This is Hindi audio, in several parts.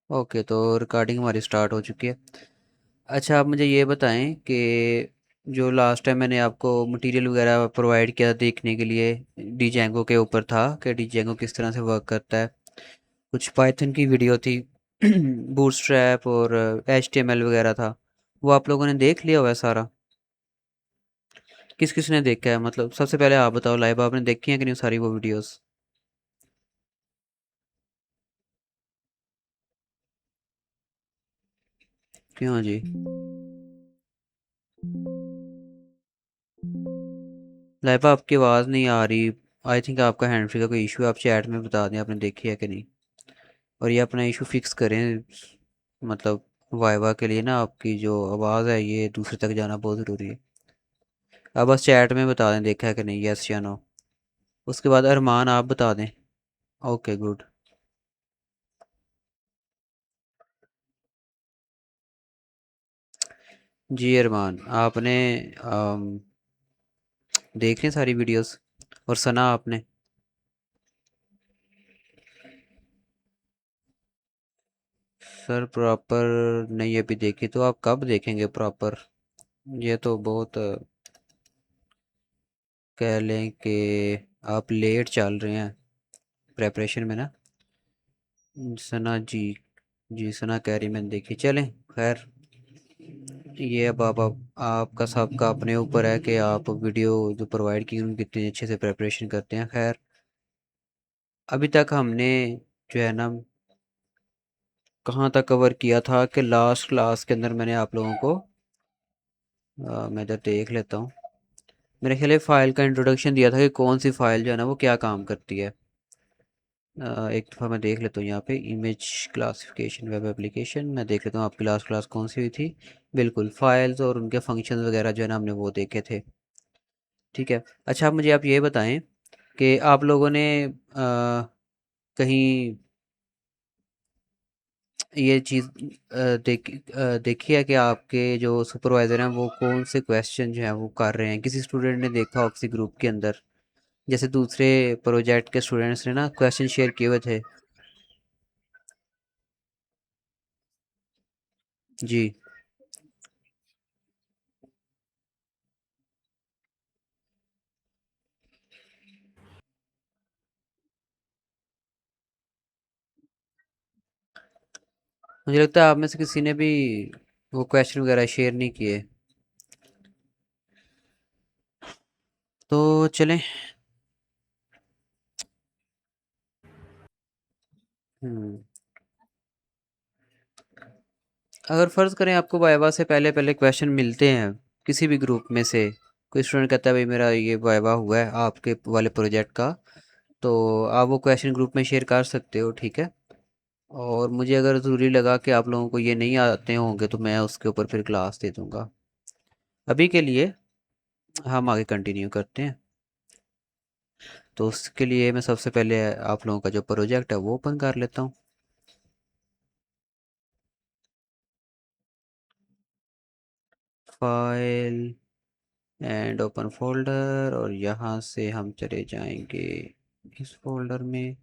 ओके, तो रिकॉर्डिंग हमारी स्टार्ट हो चुकी है। अच्छा, आप मुझे ये बताएं कि जो लास्ट टाइम मैंने आपको मटेरियल वगैरह प्रोवाइड किया देखने के लिए, डीजेंगो के ऊपर था कि डीजेंगो किस तरह से वर्क करता है। कुछ पाइथन की वीडियो थी बूटस्ट्रैप और एचटीएमएल वगैरह था। वो आप लोगों ने देख लिया हुआ है सारा? किस किस ने देखा है? मतलब सबसे पहले आप बताओ, लाइव आपने देखी है कि नहीं सारी वो वीडियोस? क्यों जी? लाइव आपकी आवाज़ नहीं आ रही। आई थिंक आपका हैंड फ्री का कोई इशू है। आप चैट में बता दें आपने देखी है कि नहीं, और ये अपना इशू फिक्स करें। मतलब वाइवा के लिए ना आपकी जो आवाज़ है ये दूसरे तक जाना बहुत ज़रूरी है। आप बस चैट में बता दें देखा है कि नहीं, यस या नो। उसके बाद अरमान आप बता दें। Okay, good. जी अरमान, आपने देख ली सारी वीडियोस और सुना आपने? सर प्रॉपर नहीं अभी देखी, तो आप कब देखेंगे प्रॉपर? ये तो बहुत कह लें कि आप लेट चल रहे हैं प्रेपरेशन में ना। सना जी, जी सना कह रही मैंने देखी। चलें, खैर ये अब आपका सबका अपने ऊपर है कि आप वीडियो जो प्रोवाइड की उनकी कितने अच्छे से प्रेपरेशन करते हैं। खैर अभी तक हमने जो है ना कहाँ तक कवर किया था कि लास्ट क्लास के अंदर मैंने आप लोगों को मैं इधर देख लेता हूँ। मेरे ख्याल फाइल का इंट्रोडक्शन दिया था कि कौन सी फाइल जो है ना वो क्या काम करती है। एक दफ़ा मैं देख लेता हूँ यहाँ पे इमेज क्लासिफिकेशन वेब एप्लीकेशन। मैं देख लेता हूँ आपकी लास्ट क्लास कौन सी हुई थी। बिल्कुल, फाइल्स और उनके फंक्शंस वगैरह जो है ना हमने वो देखे थे। ठीक है। अच्छा, आप मुझे ये बताएं कि आप लोगों ने कहीं ये चीज़ देखी है कि आपके जो सुपरवाइज़र हैं वो कौन से क्वेश्चन जो हैं वो कर रहे हैं? किसी स्टूडेंट ने देखा हो किसी ग्रुप के अंदर, जैसे दूसरे प्रोजेक्ट के स्टूडेंट्स ने ना क्वेश्चन शेयर किए हुए थे। जी, मुझे लगता है आप में से किसी ने भी वो क्वेश्चन वगैरह शेयर नहीं किए। तो चलें। हम्म, अगर फ़र्ज़ करें आपको वाइवा से पहले पहले क्वेश्चन मिलते हैं किसी भी ग्रुप में से, कोई स्टूडेंट कहता है भाई मेरा ये वाइवा हुआ है आपके वाले प्रोजेक्ट का, तो आप वो क्वेश्चन ग्रुप में शेयर कर सकते हो, ठीक है। और मुझे अगर ज़रूरी लगा कि आप लोगों को ये नहीं आते होंगे तो मैं उसके ऊपर फिर क्लास दे दूँगा। अभी के लिए हम आगे कंटिन्यू करते हैं। तो उसके लिए मैं सबसे पहले आप लोगों का जो प्रोजेक्ट है वो ओपन कर लेता हूँ। फाइल एंड ओपन फोल्डर, और यहाँ से हम चले जाएंगे इस फोल्डर में,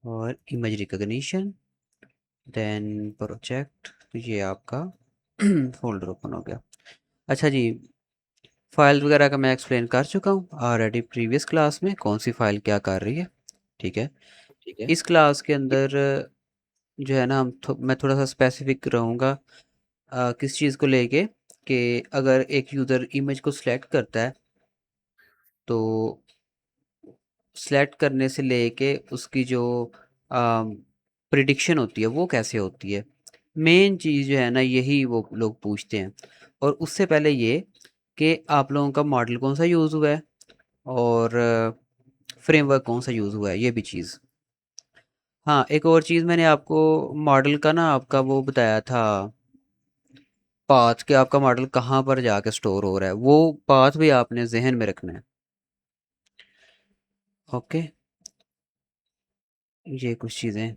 और इमेज रिकॉग्निशन, देन प्रोजेक्ट। तो ये आपका फोल्डर ओपन हो गया। अच्छा जी, फाइल वगैरह का मैं एक्सप्लेन कर चुका हूँ ऑलरेडी प्रीवियस क्लास में, कौन सी फाइल क्या कर रही है। ठीक है। ठीक है। इस क्लास के अंदर जो है ना मैं थोड़ा सा स्पेसिफिक रहूँगा किस चीज़ को लेके, कि अगर एक यूज़र इमेज को सिलेक्ट करता है तो सिलेक्ट करने से लेके उसकी जो प्रिडिक्शन होती है वो कैसे होती है। मेन चीज़ जो है ना यही वो लोग पूछते हैं। और उससे पहले ये कि आप लोगों का मॉडल कौन सा यूज़ हुआ है, और फ्रेमवर्क कौन सा यूज़ हुआ है, ये भी चीज़। हाँ, एक और चीज़ मैंने आपको मॉडल का ना आपका वो बताया था, पाथ, कि आपका मॉडल कहाँ पर जाके स्टोर हो रहा है, वो पाथ भी आपने जहन में रखना है। ओके, ये कुछ चीज़ें।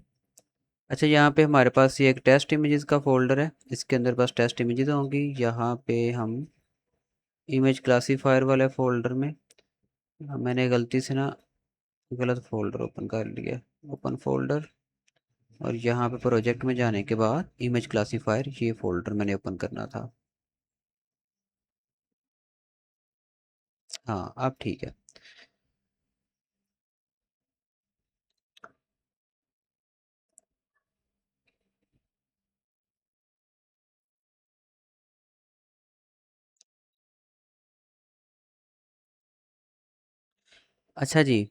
अच्छा, यहाँ पे हमारे पास ये एक टेस्ट इमेजेस का फोल्डर है, इसके अंदर बस टेस्ट इमेजेस होंगी। यहाँ पे हम इमेज क्लासीफायर वाले फोल्डर में, मैंने गलती से ना गलत फोल्डर ओपन कर लिया। ओपन फोल्डर, और यहाँ पे प्रोजेक्ट में जाने के बाद इमेज क्लासीफायर, ये फोल्डर मैंने ओपन करना था। हाँ अब ठीक है। अच्छा जी,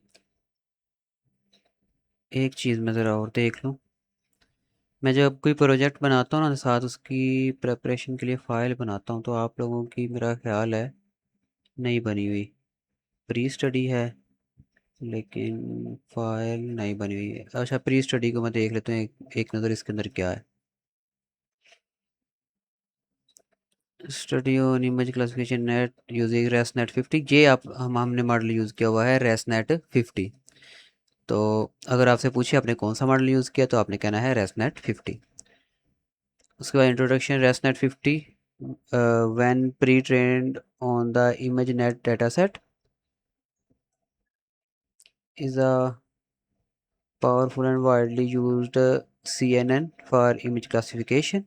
एक चीज़ मैं ज़रा और देख लूँ। मैं जब कोई प्रोजेक्ट बनाता हूँ ना, साथ उसकी प्रेपरेशन के लिए फ़ाइल बनाता हूँ, तो आप लोगों की मेरा ख्याल है नहीं बनी हुई। प्री स्टडी है लेकिन फ़ाइल नहीं बनी हुई है। अच्छा, प्री स्टडी को मैं देख लेता हूँ एक नज़र इसके अंदर क्या है। Study on image classification net using ResNet 50, ये आप हमने मॉडल यूज़ किया हुआ है रेसनेट 50। तो अगर आपसे पूछे आपने कौन सा मॉडल यूज़ किया, तो आपने कहना है रेसनेट 50। उसके बाद introduction ResNet 50 when pre trained on the ImageNet data set is a powerful and widely used CNN for image classification.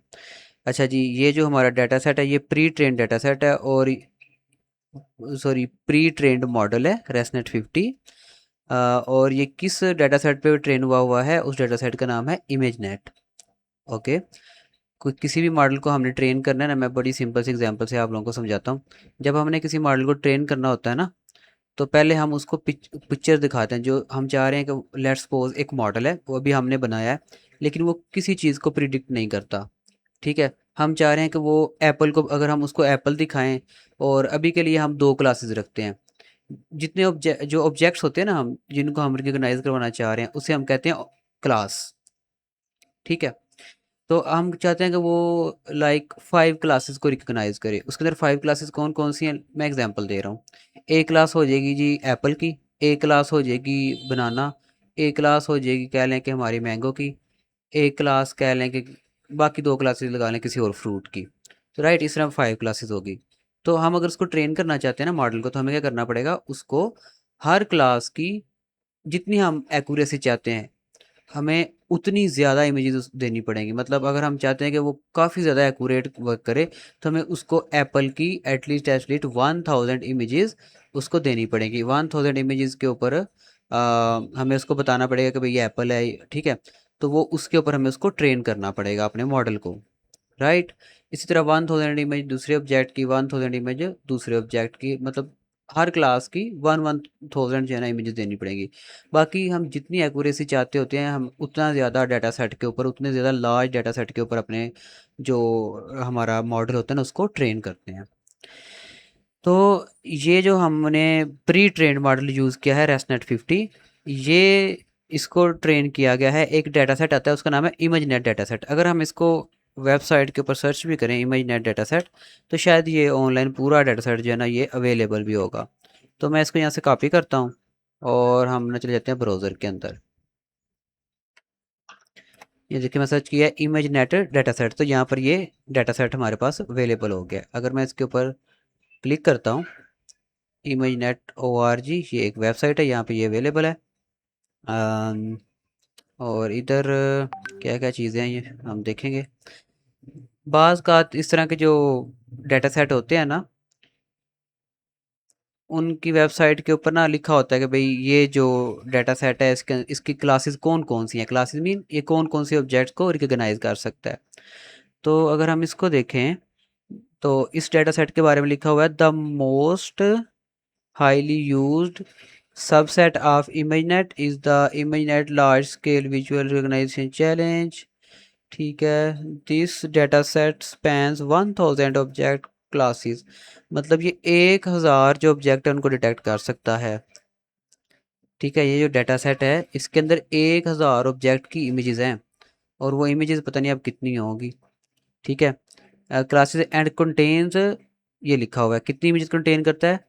अच्छा जी, ये जो हमारा डाटा सेट है ये प्री ट्रेन डाटा सेट है, और सॉरी प्री ट्रेंड मॉडल है रेसनेट 50। और ये किस डाटा सेट पे ट्रेन हुआ हुआ है, उस डाटा सेट का नाम है इमेज नेट। ओके, कोई किसी भी मॉडल को हमने ट्रेन करना है ना, मैं बड़ी सिंपल सी एग्जांपल से आप लोगों को समझाता हूँ। जब हमने किसी मॉडल को ट्रेन करना होता है ना, तो पहले हम उसको पिक्चर दिखाते हैं जो हम चाह रहे हैं कि लेट्स सपोज एक मॉडल है, वो अभी हमने बनाया है, लेकिन वो किसी चीज़ को प्रिडिक्ट नहीं करता। ठीक है, हम चाह रहे हैं कि वो एप्पल को, अगर हम उसको एप्पल दिखाएं, और अभी के लिए हम दो क्लासेस रखते हैं। जितने जो ऑब्जेक्ट्स होते हैं ना, हम जिनको हम रिकॉग्नाइज करवाना चाह रहे हैं, उसे हम कहते हैं क्लास। ठीक है, तो हम चाहते हैं कि वो लाइक 5 क्लासेस को रिकॉग्नाइज करे। उसके अंदर 5 क्लासेस कौन कौन सी हैं, मैं एग्जांपल दे रहा हूँ। एक क्लास हो जाएगी जी एप्पल की, एक क्लास हो जाएगी बनाना, एक क्लास हो जाएगी कह लें कि हमारी मैंगो की, एक क्लास कह लें कि, बाकी दो क्लासेस लगा लें किसी और फ्रूट की। तो राइट, इस तरह 5 क्लासेस होगी। तो हम अगर उसको ट्रेन करना चाहते हैं ना मॉडल को, तो हमें क्या करना पड़ेगा, उसको हर क्लास की जितनी हम एक्यूरेसी चाहते हैं, हमें उतनी ज़्यादा इमेजेस देनी पड़ेंगी। मतलब अगर हम चाहते हैं कि वो काफ़ी ज़्यादा एक्यूरेट वर्क करे, तो हमें उसको एप्पल की एटलीस्ट 1000 इमेजेस उसको देनी पड़ेगी। 1000 इमेजेस के ऊपर हमें उसको बताना पड़ेगा कि भाई ये एप्पल है, ठीक है। तो वो उसके ऊपर हमें उसको ट्रेन करना पड़ेगा अपने मॉडल को, राइट। इसी तरह 1000 इमेज दूसरे ऑब्जेक्ट की, 1000 इमेज दूसरे ऑब्जेक्ट की, मतलब हर क्लास की 1000 जो है ना इमेजेस देनी पड़ेगी। बाकी हम जितनी एक्यूरेसी चाहते होते हैं, हम उतना ज़्यादा डाटा सेट के ऊपर, उतने ज़्यादा लार्ज डाटा सेट के ऊपर अपने जो हमारा मॉडल होता है ना उसको ट्रेन करते हैं। तो ये जो हमने प्री ट्रेंड मॉडल यूज़ किया है रेसनेट 50, ये इसको ट्रेन किया गया है। एक डाटा सेट आता है उसका नाम है इमेज नेट डाटा सेट। अगर हम इसको वेबसाइट के ऊपर सर्च भी करें इमेज नेट डाटा सेट, तो शायद ये ऑनलाइन पूरा डाटा सेट जो है ना ये अवेलेबल भी होगा। तो मैं इसको यहाँ से कॉपी करता हूँ, और हम ना चले जाते हैं ब्राउज़र के अंदर। ये देखिए मैं सर्च किया इमेज नेट डाटा सेट, तो यहाँ पर ये डाटा सेट हमारे पास अवेलेबल हो गया। अगर मैं इसके ऊपर क्लिक करता हूँ, इमेज नेट ORG, ये एक वेबसाइट है, यहाँ पे ये अवेलेबल है। अम, और इधर क्या क्या चीज़ें हैं ये हम देखेंगे। बाज़ का इस तरह के जो डाटा सेट होते हैं ना, उनकी वेबसाइट के ऊपर ना लिखा होता है कि भाई ये जो डाटा सेट है इसके इसकी क्लासेस कौन कौन सी हैं। क्लासेस मीन ये कौन कौन से ऑब्जेक्ट्स को रिकॉग्नाइज कर सकता है। तो अगर हम इसको देखें, तो इस डाटा सेट के बारे में लिखा हुआ है the most highly used subset of ImageNet is the ImageNet large scale visual recognition challenge. ठीक है, this data set spans 1000 object classes. मतलब ये 1000 जो ऑब्जेक्ट है उनको डिटेक्ट कर सकता है। ठीक है, ये जो डाटा सेट है इसके अंदर 1000 ऑब्जेक्ट की इमेजेस हैं, और वो इमेजेस पता नहीं अब कितनी होंगी। ठीक है, क्लासेस एंड कंटेन्स, ये लिखा हुआ है कितनी इमेजेस कंटेन करता है।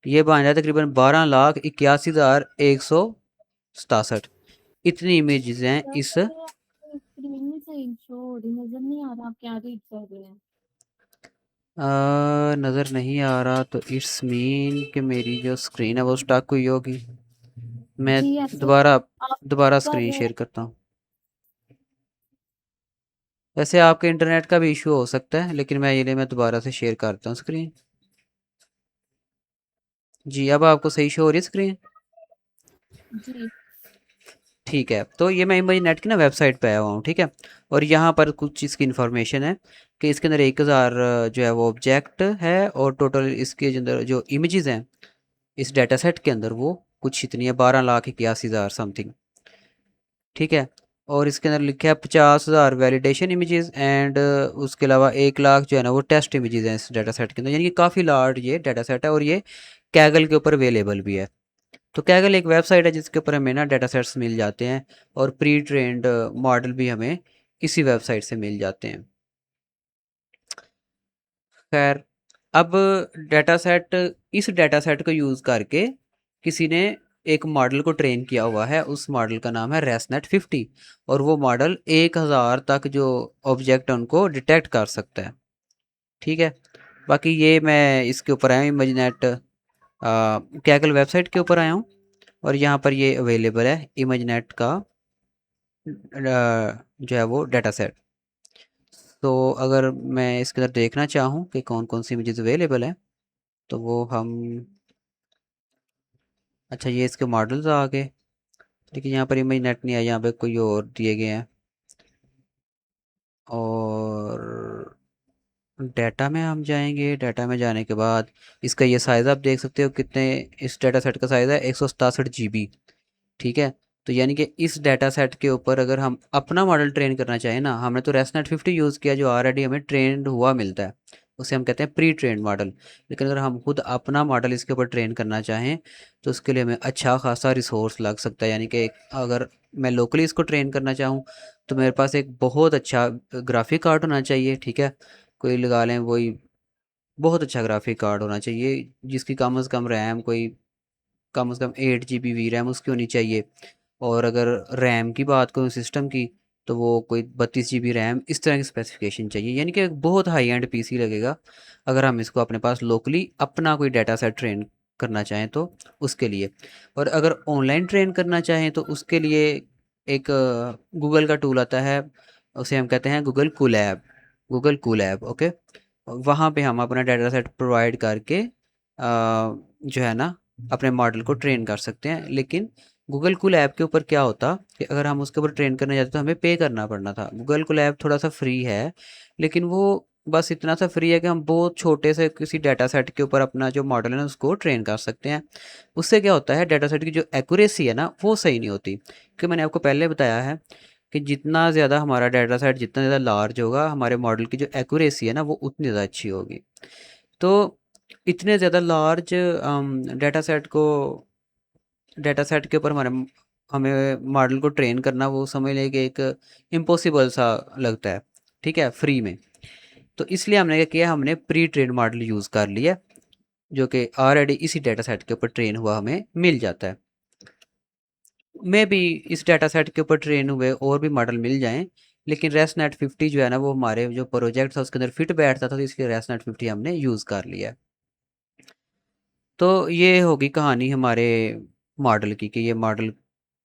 ये बन जाए तकरीबन 12,81,167। इतनी इमेजेस हैं सर इस पर ये आपकी स्क्रीन में सही शो हो रही नजर नहीं आ रहा, आप क्या रीड कर रहे हैं? नज़र नहीं आ रहा, तो इट्स मीन कि मेरी जो स्क्रीन है वो स्टक हुई होगी। मैं जी ऐसे दोबारा आप दोबारा कर स्क्रीन रहे हैं। शेयर करता हूँ। वैसे आपके इंटरनेट का भी इशू हो सकता है, लेकिन मैं दोबारा से शेयर करता हूँ स्क्रीन। जी, अब आपको सही शो हो रही है स्क्रीन? जी ठीक है, तो ये मैं इमेज नेट की ना वेबसाइट पे आया हुआ हूँ, ठीक है। और यहाँ पर कुछ इसकी इन्फॉर्मेशन है कि इसके अंदर 1000 जो है वो ऑब्जेक्ट है, और टोटल इसके अंदर जो इमेजेस हैं इस डाटा सेट के अंदर वो कुछ इतनी है, 12,81,000 समथिंग, ठीक है। और इसके अंदर लिखा है 50,000 वैलिडेशन इमेजेस एंड उसके अलावा 1 लाख जो है ना वो टेस्ट इमेजेस हैं इस डाटा सेट के अंदर, यानी कि काफ़ी लार्ज ये डाटा सेट है, और ये कैगल के ऊपर अवेलेबल भी है। तो कैगल एक वेबसाइट है जिसके ऊपर हमें ना डाटा सेट्स मिल जाते हैं, और प्री ट्रेंड मॉडल भी हमें इसी वेबसाइट से मिल जाते हैं। खैर, अब डाटा सेट इस डाटा सेट को यूज़ करके किसी ने एक मॉडल को ट्रेन किया हुआ है, उस मॉडल का नाम है रेसनेट 50, और वो मॉडल 1000 तक जो ऑब्जेक्ट उनको डिटेक्ट कर सकता है, ठीक है। बाकी ये मैं इसके ऊपर आया हूँ इमेजनेट कैगल वेबसाइट के ऊपर आया हूँ, और यहाँ पर ये अवेलेबल है इमेजनेट का जो है वो डाटा सेट। तो अगर मैं इसके अंदर देखना चाहूँ कि कौन कौन सी इमेजेस अवेलेबल है, तो वो हम, अच्छा ये इसके मॉडल्स आ गए, लेकिन यहाँ पर इमेज नेट नहीं है, यहाँ पे कोई और दिए गए हैं। और डाटा में हम जाएंगे, डाटा में जाने के बाद इसका ये साइज़ आप देख सकते हो कितने, इस डाटा सेट का साइज़ है 167 GB, ठीक है। तो यानी कि इस डाटा सेट के ऊपर अगर हम अपना मॉडल ट्रेन करना चाहें ना, हमने तो रेसनेट 50 यूज़ किया जो ऑलरेडी हमें ट्रेंड हुआ मिलता है, उसे हम कहते हैं प्री ट्रेंड मॉडल। लेकिन अगर हम खुद अपना मॉडल इसके ऊपर ट्रेन करना चाहें तो उसके लिए हमें अच्छा खासा रिसोर्स लग सकता है, यानी कि अगर मैं लोकली इसको ट्रेन करना चाहूँ तो मेरे पास एक बहुत अच्छा ग्राफिक कार्ड होना चाहिए, ठीक है। कोई लगा लें वही, बहुत अच्छा ग्राफिक कार्ड होना चाहिए जिसकी कम से कम रैम कोई, कम से कम 8 GB वी रैम उसकी होनी चाहिए। और अगर रैम की बात करूँ सिस्टम की, तो वो कोई 32 GB रैम, इस तरह की स्पेसिफिकेशन चाहिए, यानी कि एक बहुत हाई एंड पीसी लगेगा अगर हम इसको अपने पास लोकली अपना कोई डाटा सेट ट्रेन करना चाहें तो उसके लिए। और अगर ऑनलाइन ट्रेन करना चाहें तो उसके लिए एक गूगल का टूल आता है, उसे हम कहते हैं Google Colab, Google Colab, okay. वहाँ पे हम अपना डाटा सेट प्रोवाइड करके जो है ना अपने मॉडल को ट्रेन कर सकते हैं। लेकिन गूगल कूल ऐप के ऊपर क्या होता कि अगर हम उसके ऊपर ट्रेन करने जाते तो हमें पे करना पड़ना था। गूगल कूल ऐप थोड़ा सा फ्री है, लेकिन वो बस इतना सा फ्री है कि हम बहुत छोटे से किसी डाटा सेट के ऊपर अपना जो मॉडल है ना उसको ट्रेन कर सकते हैं। उससे क्या होता है, डाटा सेट की जो एक्यूरेसी है ना वो सही नहीं होती, क्योंकि मैंने आपको पहले बताया है कि जितना ज़्यादा हमारा डाटा सेट जितना ज़्यादा लार्ज होगा, हमारे मॉडल की जो एक्यूरेसी है ना वो उतनी ज़्यादा अच्छी होगी। तो इतने ज़्यादा लार्ज डाटा सेट को, डाटा सेट के ऊपर हमें मॉडल को ट्रेन करना वो समझ लें कि एक इम्पॉसिबल सा लगता है, ठीक है, फ्री में। तो इसलिए हमने क्या किया, हमने प्री ट्रेन मॉडल यूज़ कर लिया जो कि ऑलरेडी इसी डाटा सेट के ऊपर ट्रेन हुआ हमें मिल जाता है। मे भी इस डाटा सेट के ऊपर ट्रेन हुए और भी मॉडल मिल जाएं, लेकिन रेसनेट 50 जो है ना वो हमारे जो प्रोजेक्ट था उसके अंदर फिट बैठता था, तो इसलिए रेसनेट 50 हमने यूज़ कर लिया। तो ये होगी कहानी हमारे मॉडल की कि ये मॉडल,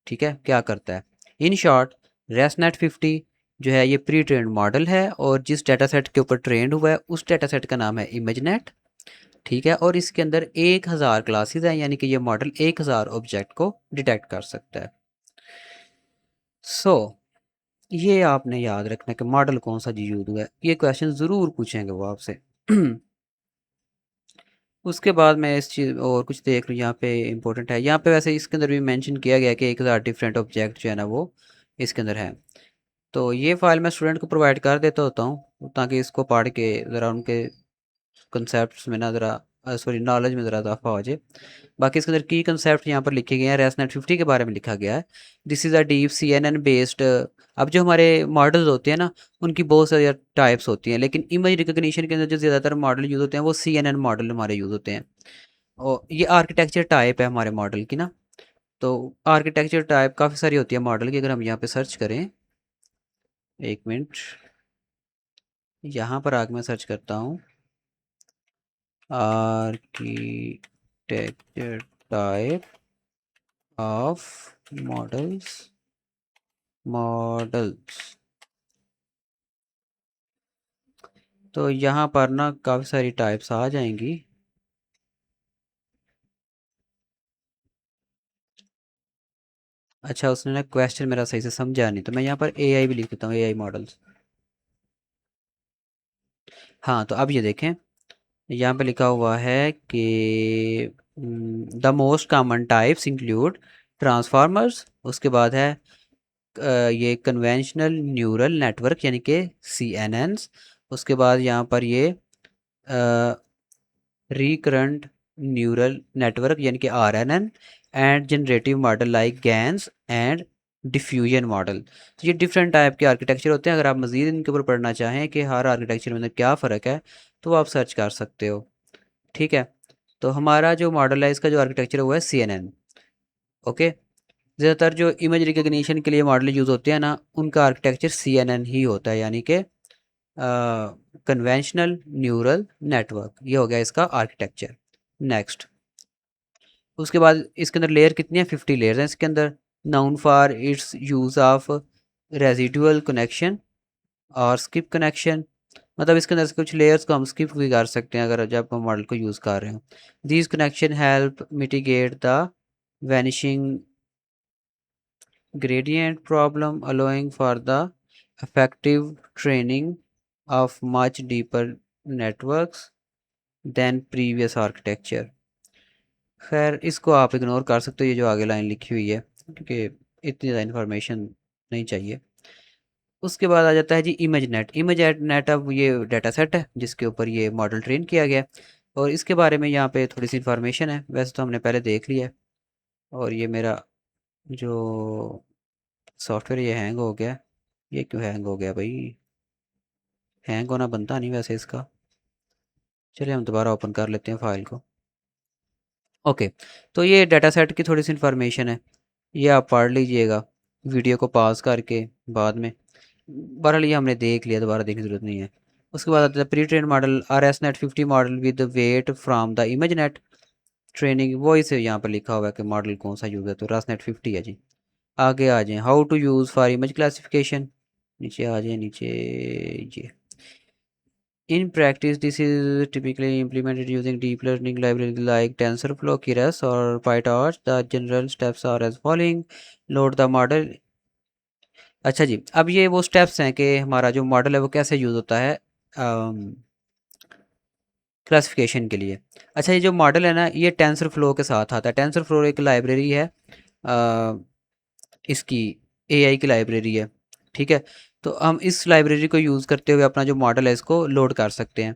ठीक है, क्या करता है। इन शॉर्ट, रेसनेट 50 जो है ये प्री ट्रेंड मॉडल है, और जिस डाटा सेट के ऊपर ट्रेंड हुआ है उस डाटा सेट का नाम है इमेजनेट, ठीक है। और इसके अंदर 1000 क्लासेस हैं, यानी कि ये मॉडल 1000 ऑब्जेक्ट को डिटेक्ट कर सकता है। सो ये आपने याद रखना कि मॉडल कौन सा जी यूज हुआ है, ये क्वेश्चन ज़रूर पूछेंगे वो आपसे। उसके बाद मैं इस चीज़ और कुछ देख लूँ यहाँ पे इंपॉर्टेंट है, यहाँ पे वैसे इसके अंदर भी मेंशन किया गया कि 1000 डिफरेंट ऑब्जेक्ट जो है ना वो इसके अंदर है। तो ये फाइल मैं स्टूडेंट को प्रोवाइड कर देता होता हूँ ताकि इसको पढ़ के ज़रा उनके कंसेप्ट में ना ज़रा सॉरी नॉलेज में ज़रा इजाफा हो जाए। बाकी इसके अंदर की कंसेप्ट यहाँ पर लिखे गए हैं, रेसनेट 50 के बारे में लिखा गया है। This is a deep CNN based. अब जो हमारे मॉडल्स होते हैं ना उनकी बहुत सारी टाइप्स होती हैं, लेकिन इमेज रिकग्निशन के अंदर जो ज़्यादातर मॉडल यूज़ होते हैं वो CNN मॉडल हमारे यूज़ होते हैं। और ये आर्किटेक्चर टाइप है हमारे मॉडल की ना। तो आर्किटेक्चर टाइप काफ़ी सारी होती है मॉडल की, अगर हम यहाँ पे सर्च करें, एक मिनट, यहाँ पर आके मैं सर्च करता हूँ आर्किटेक्चर टाइप, ऑफ मॉडल्स तो यहाँ पर ना काफ़ी सारी टाइप्स आ जाएंगी। अच्छा, उसने ना क्वेश्चन मेरा सही से समझा नहीं, तो मैं यहाँ पर एआई भी लिख देता हूँ, एआई मॉडल्स। हाँ, तो अब ये देखें, यहाँ पे लिखा हुआ है कि the most common types include transformers, उसके बाद है ये कन्वेंशनल न्यूरल नेटवर्क यानी कि CNNs, उसके बाद यहाँ पर ये रिकरेंट न्यूरल नेटवर्क यानी कि RNN, and generative model like GANs and diffusion model. तो ये डिफरेंट टाइप के आर्किटेक्चर होते हैं। अगर आप मज़ीद इनके ऊपर पढ़ना चाहें कि हर आर्किटेक्चर में अंदर क्या फ़र्क है, तो आप सर्च कर सकते हो। ठीक है, तो हमारा जो मॉडल है, इसका जो आर्किटेक्चर है वो है CNN। ओके, ज़्यादातर जो इमेज रिकग्निशन के लिए मॉडल यूज़ होते हैं ना, उनका आर्किटेक्चर CNN ही होता है, यानी कि कन्वेंशनल न्यूरल नेटवर्क। ये हो गया इसका आर्किटेक्चर। नेक्स्ट, उसके बाद इसके अंदर लेयर कितनी है? 50 लेयर्स हैं इसके अंदर। Noun for its use of residual connection और स्किप कनेक्शन, मतलब इसके अंदर से कुछ लेयर्स को हम स्किप भी कर सकते हैं अगर जब हम मॉडल को यूज़ कर रहे हो। These connection help mitigate the vanishing gradient problem, allowing for the effective training of much deeper networks than previous architecture। खैर, इसको आप इग्नोर कर सकते हो, ये जो आगे लाइन लिखी हुई है, क्योंकि इतनी ज़्यादा इन्फॉर्मेशन नहीं चाहिए। उसके बाद आ जाता है जी इमेज नेट। इमेज नेट अब ये डाटा सेट है जिसके ऊपर ये मॉडल ट्रेन किया गया है, और इसके बारे में यहाँ पे थोड़ी सी इन्फॉर्मेशन है। वैसे तो हमने पहले देख लिया है। और ये मेरा जो सॉफ्टवेयर ये हैंग हो गया। ये क्यों हैंग हो गया भाई? हैंग होना बनता नहीं वैसे इसका। चलिए हम दोबारा ओपन कर लेते हैं फाइल को। ओके, तो ये डाटा सेट की थोड़ी सी इन्फॉर्मेशन है, ये आप पढ़ लीजिएगा वीडियो को पॉज करके बाद में। बहरहाल ये हमने देख लिया, दोबारा देखने की जरूरत नहीं है। उसके बाद आता है pre train model RSNet 50 model with weight from the ImageNet training. वो इसे यहाँ पर लिखा हुआ है कि मॉडल कौन सा यूज़ है, तो RSNet 50 है जी। आगे आ जाएँ, how to use for image classification. नीचे आ जाए, नीचे ये in practice, this is typically implemented using deep learning libraries like TensorFlow, Keras, or PyTorch. The general steps are as following: load the model। अच्छा जी, अब ये वो स्टेप्स हैं कि हमारा जो मॉडल है वो कैसे यूज़ होता है क्लासिफिकेशन के लिए। अच्छा, ये जो मॉडल है ना, ये TensorFlow के साथ आता है। TensorFlow एक लाइब्रेरी है, इसकी AI की लाइब्रेरी है। ठीक है, तो हम इस लाइब्रेरी को यूज़ करते हुए अपना जो मॉडल है इसको लोड कर सकते हैं।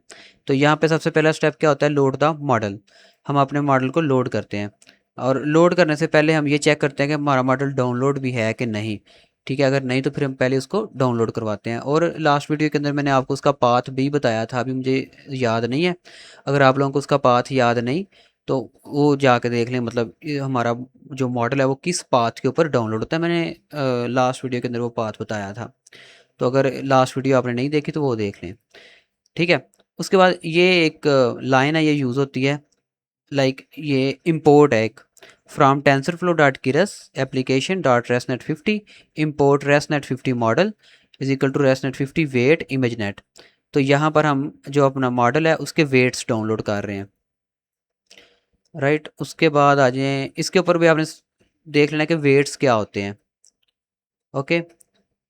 तो यहाँ पे सबसे पहला स्टेप क्या होता है? Load the model. हम अपने मॉडल को लोड करते हैं, और लोड करने से पहले हम ये चेक करते हैं कि हमारा मॉडल डाउनलोड भी है कि नहीं। ठीक है, अगर नहीं तो फिर हम पहले उसको डाउनलोड करवाते हैं। और लास्ट वीडियो के अंदर मैंने आपको उसका पाथ भी बताया था, अभी मुझे याद नहीं है। अगर आप लोगों को उसका पाथ याद नहीं, तो वो जाके देख लें, मतलब ये हमारा जो मॉडल है वो किस पाथ के ऊपर डाउनलोड होता है। मैंने लास्ट वीडियो के अंदर वो पाथ बताया था, तो अगर लास्ट वीडियो आपने नहीं देखी तो वो देख लें। ठीक है, उसके बाद ये एक लाइन है, ये यूज़ होती है लाइक ये इम्पोर्ट है एक, from TensorFlow.keras application.ResNet 50 import ResNet 50 model is equal to ResNet 50 weight image net. तो यहाँ पर हम जो अपना मॉडल है उसके वेट्स डाउनलोड कर रहे हैं। राइट, उसके बाद आ जाएं, इसके ऊपर भी आपने देख लेना कि वेट्स क्या होते हैं। ओके,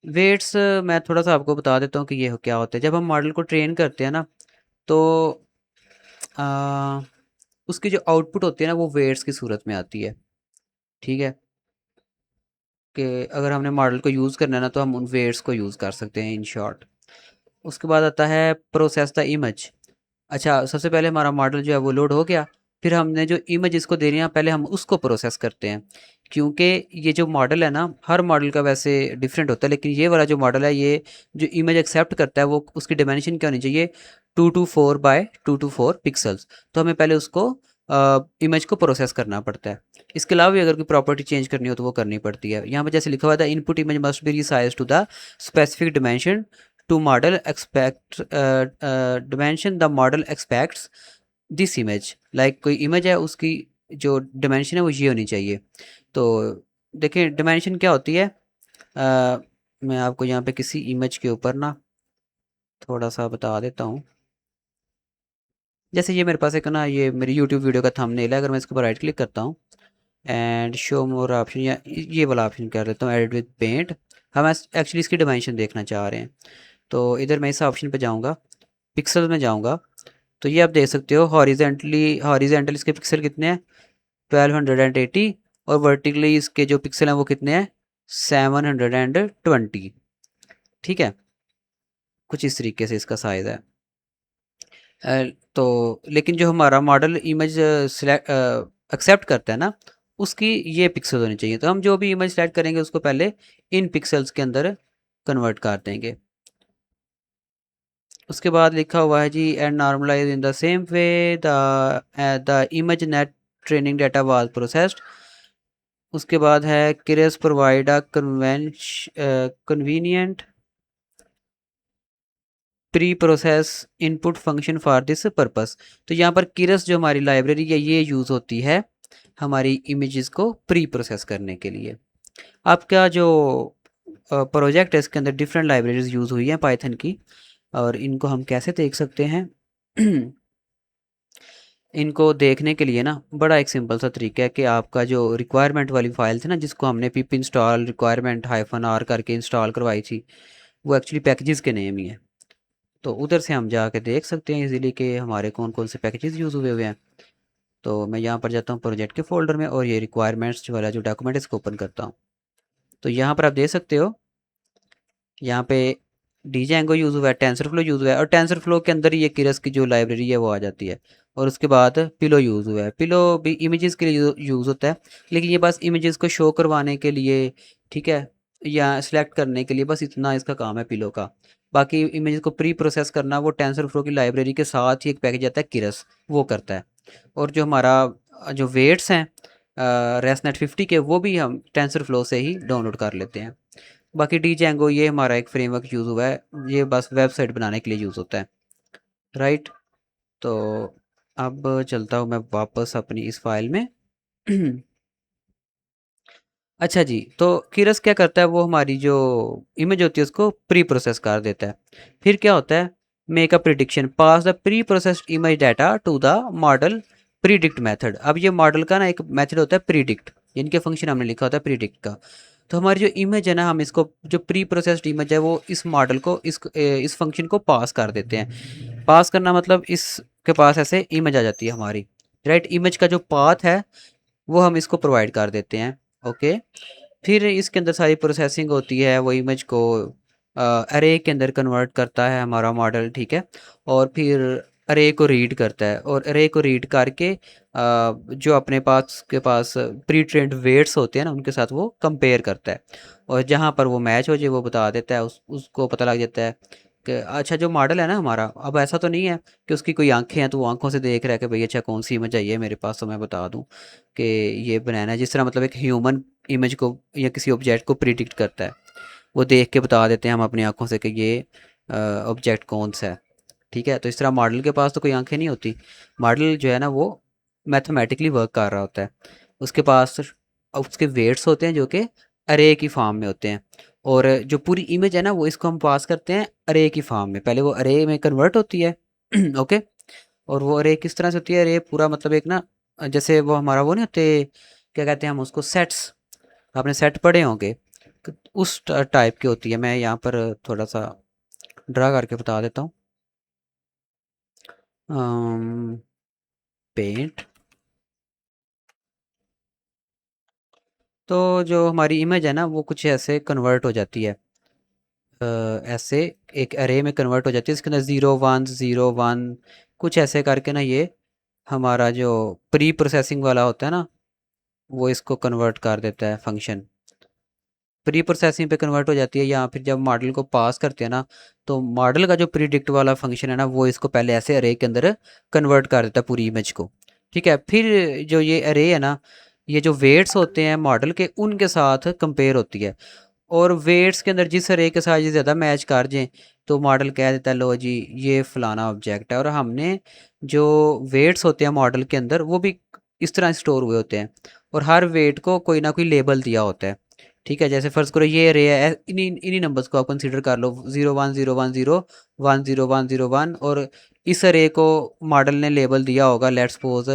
वेट्स मैं थोड़ा सा आपको बता देता हूँ कि ये क्या होता है। जब हम मॉडल को ट्रेन करते हैं ना, तो आ, उसकी जो आउटपुट होती है ना, वो वेट्स की सूरत में आती है। ठीक है, कि अगर हमने मॉडल को यूज़ करना है ना, तो हम उन वेट्स को यूज़ कर सकते हैं इन शॉर्ट। उसके बाद आता है प्रोसेस द इमेज। अच्छा, सबसे पहले हमारा मॉडल जो है वो लोड हो गया, फिर हमने जो इमेज इसको दे रहे हैं पहले हम उसको प्रोसेस करते हैं। क्योंकि ये जो मॉडल है ना, हर मॉडल का वैसे डिफरेंट होता है, लेकिन ये वाला जो मॉडल है, ये जो इमेज एक्सेप्ट करता है वो उसकी डायमेंशन क्या होनी चाहिए? 224 बाय 224 पिक्सल्स। तो हमें पहले उसको इमेज को प्रोसेस करना पड़ता है। इसके अलावा भी अगर कोई प्रॉपर्टी चेंज करनी हो तो वो करनी पड़ती है। यहाँ पर जैसे लिखा हुआ था, input image must be resize to the specific dimension to model expect dimension the model expects this image. Like कोई इमेज है, उसकी जो डिमेंशन है वो ये होनी चाहिए। तो देखिए डिमेंशन क्या होती है, मैं आपको यहाँ पे किसी इमेज के ऊपर ना थोड़ा सा बता देता हूँ। जैसे ये मेरे पास एक ना ये मेरी यूट्यूब वीडियो का थंबनेल है, अगर मैं इसके ऊपर राइट क्लिक करता हूँ एंड शो मोर ऑप्शन, या ये वाला ऑप्शन कर देता हूँ एडिट विद पेंट, हम एक्चुअली इसकी डिमेंशन देखना चाह रहे हैं। तो इधर मैं इस ऑप्शन पे जाऊँगा, पिक्सल में जाऊँगा, तो ये आप देख सकते हो हॉरिजेंटली इसके पिक्सल कितने हैं 1280, और वर्टिकली इसके जो पिक्सल हैं वो कितने हैं 720। ठीक है, कुछ इस तरीके से इसका साइज़ है। तो लेकिन जो हमारा मॉडल इमेज एक्सेप्ट करता है ना, उसकी ये पिक्सल होनी चाहिए। तो हम जो भी इमेज सेलेक्ट करेंगे उसको पहले इन पिक्सल्स के अंदर कन्वर्ट कर देंगे। उसके बाद लिखा हुआ है जी and normalize in the same way the ImageNet training data was processed. उसके बाद है Keras provide a convenient preprocess input function for this purpose. तो यहाँ पर किरस जो हमारी लाइब्रेरी है ये यूज़ होती है हमारी इमेजेस को प्री प्रोसेस करने के लिए। आपका जो प्रोजेक्ट है इसके अंदर डिफरेंट लाइब्रेरीज यूज़ हुई हैं पाइथन की, और इनको हम कैसे देख सकते हैं इनको देखने के लिए ना बड़ा एक सिंपल सा तरीका है कि आपका जो रिक्वायरमेंट वाली फाइल थी ना, जिसको हमने पिप इंस्टॉल रिक्वायरमेंट -r करके इंस्टॉल करवाई थी, वो एक्चुअली पैकेजेस के नेम ही है। तो उधर से हम जाके देख सकते हैं इजीली कि हमारे कौन कौन से पैकेजेस यूज़ हुए हुए हैं। तो मैं यहाँ पर जाता हूँ प्रोजेक्ट के फोल्डर में, और ये रिक्वायरमेंट्स वाला जो डॉक्यूमेंट है इसको ओपन करता हूँ। तो यहाँ पर आप देख सकते हो यहाँ पे डीजेंगो यूज़ हुआ है, टेंसरफ्लो यूज़ हुआ है, और टेंसरफ्लो के अंदर ये किरस की जो लाइब्रेरी है वो आ जाती है। और उसके बाद पिलो यूज़ हुआ है, पिलो भी इमेजेस के लिए यूज़ होता है, लेकिन ये बस इमेजेस को शो करवाने के लिए, ठीक है, या सिलेक्ट करने के लिए, बस इतना इसका काम है पिलो का। बाकी इमेजेस को प्री प्रोसेस करना वो टेंसरफ्लो की लाइब्रेरी के साथ ही एक पैकेज आता है किरस, वो करता है। और जो हमारा जो वेट्स हैं रेसनेट 50 के, वो भी हम टेंसरफ्लो से ही डाउनलोड कर लेते हैं। बाकी डी जैंगो ये हमारा एक फ्रेमवर्क यूज़ हुआ है, ये बस वेबसाइट बनाने के लिए यूज़ होता है, राइट। तो अब चलता हूँ मैं वापस अपनी इस फाइल में अच्छा जी, तो किरस क्या करता है, वो हमारी जो इमेज होती है उसको प्री प्रोसेस कर देता है। फिर क्या होता है, make a prediction pass the pre processed image data to the model predict method. अब ये मॉडल का ना एक मेथड होता है प्रीडिक्ट, इनके फंक्शन हमने लिखा होता है प्रीडिक्ट का। तो हमारी जो इमेज है ना, हम इसको जो प्री प्रोसेस्ड इमेज है वो इस मॉडल को इस फंक्शन को पास कर देते हैं। पास करना मतलब इसके पास ऐसे इमेज आ जाती है हमारी, राइट। इमेज का जो पाथ है वो हम इसको प्रोवाइड कर देते हैं, ओके। फिर इसके अंदर सारी प्रोसेसिंग होती है, वो इमेज को अरे के अंदर कन्वर्ट करता है हमारा मॉडल, ठीक है। और फिर अरे को रीड करता है, और अरे को रीड करके जो अपने पास के पास प्री ट्रेंड वेट्स होते हैं ना उनके साथ वो कंपेयर करता है, और जहाँ पर वो मैच हो जाए वो बता देता है, उसको पता लग जाता है कि अच्छा जो मॉडल है ना हमारा, अब ऐसा तो नहीं है कि उसकी कोई आंखें हैं तो वो आंखों से देख रहा है कि भाई अच्छा कौन सी इमेज आई है मेरे पास, तो मैं बता दूं कि ये बनाना है। जिस तरह मतलब एक ह्यूमन इमेज को या किसी ऑब्जेक्ट को प्रिडिक्ट करता है, वो देख के बता देते हैं हम अपनी आंखों से कि ये ऑब्जेक्ट कौन सा है, ठीक है। तो इस तरह मॉडल के पास तो कोई आंखें नहीं होती, मॉडल जो है ना वो मैथमेटिकली वर्क कर रहा होता है। उसके पास उसके वेट्स होते हैं जो कि अरे की फॉर्म में होते हैं, और जो पूरी इमेज है ना वो इसको हम पास करते हैं अरे की फॉर्म में, पहले वो अरे में कन्वर्ट होती है ओके। और वो अरे किस तरह से होती है, अरे पूरा मतलब एक ना जैसे वो हमारा वो नहीं होते, क्या कहते हैं हम उसको, सेट्स, आपने सेट पढ़े होंगे, उस टाइप की होती है। मैं यहाँ पर थोड़ा सा ड्रा करके बता देता हूँ, पेंट। तो जो हमारी इमेज है ना वो कुछ ऐसे कन्वर्ट हो जाती है, ऐसे एक अरे में कन्वर्ट हो जाती है, इसके अंदर 0 1 0 1 कुछ ऐसे करके ना ये हमारा जो प्री प्रोसेसिंग वाला होता है ना वो इसको कन्वर्ट कर देता है फंक्शन, प्री प्रोसेसिंग पे कन्वर्ट हो जाती है। या फिर जब मॉडल को पास करते हैं ना, तो मॉडल का जो प्रीडिक्ट वाला फंक्शन है ना वो इसको पहले ऐसे अरे के अंदर कन्वर्ट कर देता है पूरी इमेज को, ठीक है। फिर जो ये अरे है ना, ये जो वेट्स होते हैं मॉडल के उनके साथ कंपेयर होती है, और वेट्स के अंदर जिस अरे के साथ ये ज़्यादा मैच कर जाए तो मॉडल कह देता है लो जी ये फलाना ऑब्जेक्ट है। और हमने जो वेट्स होते हैं मॉडल के अंदर वो भी इस तरह स्टोर हुए होते हैं, और हर वेट को कोई ना कोई लेबल दिया होता है। ठीक है, जैसे फर्ज करो ये अरे है, इन्हीं इन्हीं नंबर्स को आप कंसीडर कर लो, 0 1 0 1 0 1 0 1 0 1, और इस अरे को मॉडल ने लेबल दिया होगा लेट्स सपोज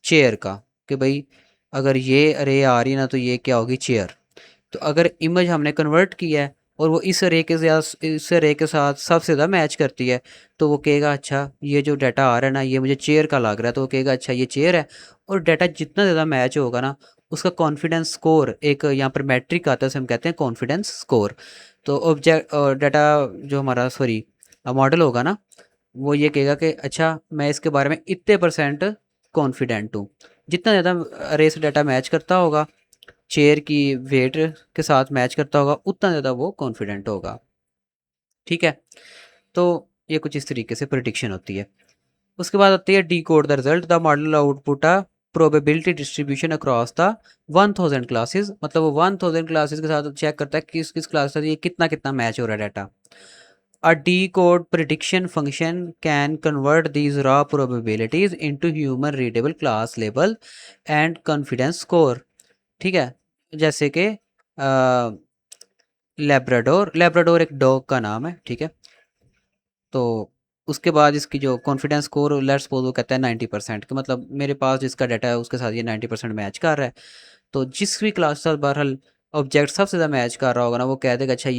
चेयर का, कि भाई अगर ये अरे आ रही है ना तो ये क्या होगी, चेयर। तो अगर इमेज हमने कन्वर्ट किया है और वो इस अरे के साथ सबसे ज़्यादा मैच करती है, तो वो कहेगा अच्छा ये जो डाटा आ रहा है ना ये मुझे चेयर का लग रहा है, तो वो कहेगा अच्छा ये चेयर है। और डाटा जितना ज़्यादा मैच होगा ना, उसका कॉन्फिडेंस स्कोर, एक यहाँ पर मैट्रिक आता है, उसे हम कहते हैं कॉन्फिडेंस स्कोर। तो ऑब्जेक्ट डाटा जो हमारा सॉरी मॉडल होगा ना, वो ये कहेगा कि अच्छा मैं इसके बारे में इतने परसेंट कॉन्फिडेंट हूँ। जितना ज़्यादा अरे से डाटा मैच करता होगा, चेयर की वेट के साथ मैच करता होगा, उतना ज़्यादा वो कॉन्फिडेंट होगा। ठीक है, तो ये कुछ इस तरीके से प्रिडिक्शन होती है। उसके बाद आती है D code the result, the model output a probability distribution across the 1000 classes, मतलब वो 1000 क्लासेस के साथ चेक करता है कि किस किस क्लास से ये कितना कितना मैच हो रहा है data. A decode prediction function can convert these raw probabilities into human readable class label and confidence score। ठीक है, जैसे कि लेब्राडोर, लेब्राडोर एक डॉग का नाम है। ठीक है, तो उसके बाद इसकी जो कॉन्फिडेंस स्कोर लेट्स सपोज वो कहता है 90%, कि मतलब मेरे पास जिसका डाटा है उसके साथ ये 90% मैच कर रहा है। तो जिस भी क्लास के साथ बहरहाल ऑब्जेक्ट सबसे ज़्यादा मैच कर रहा होगा ना, वो कह देगा अच्छा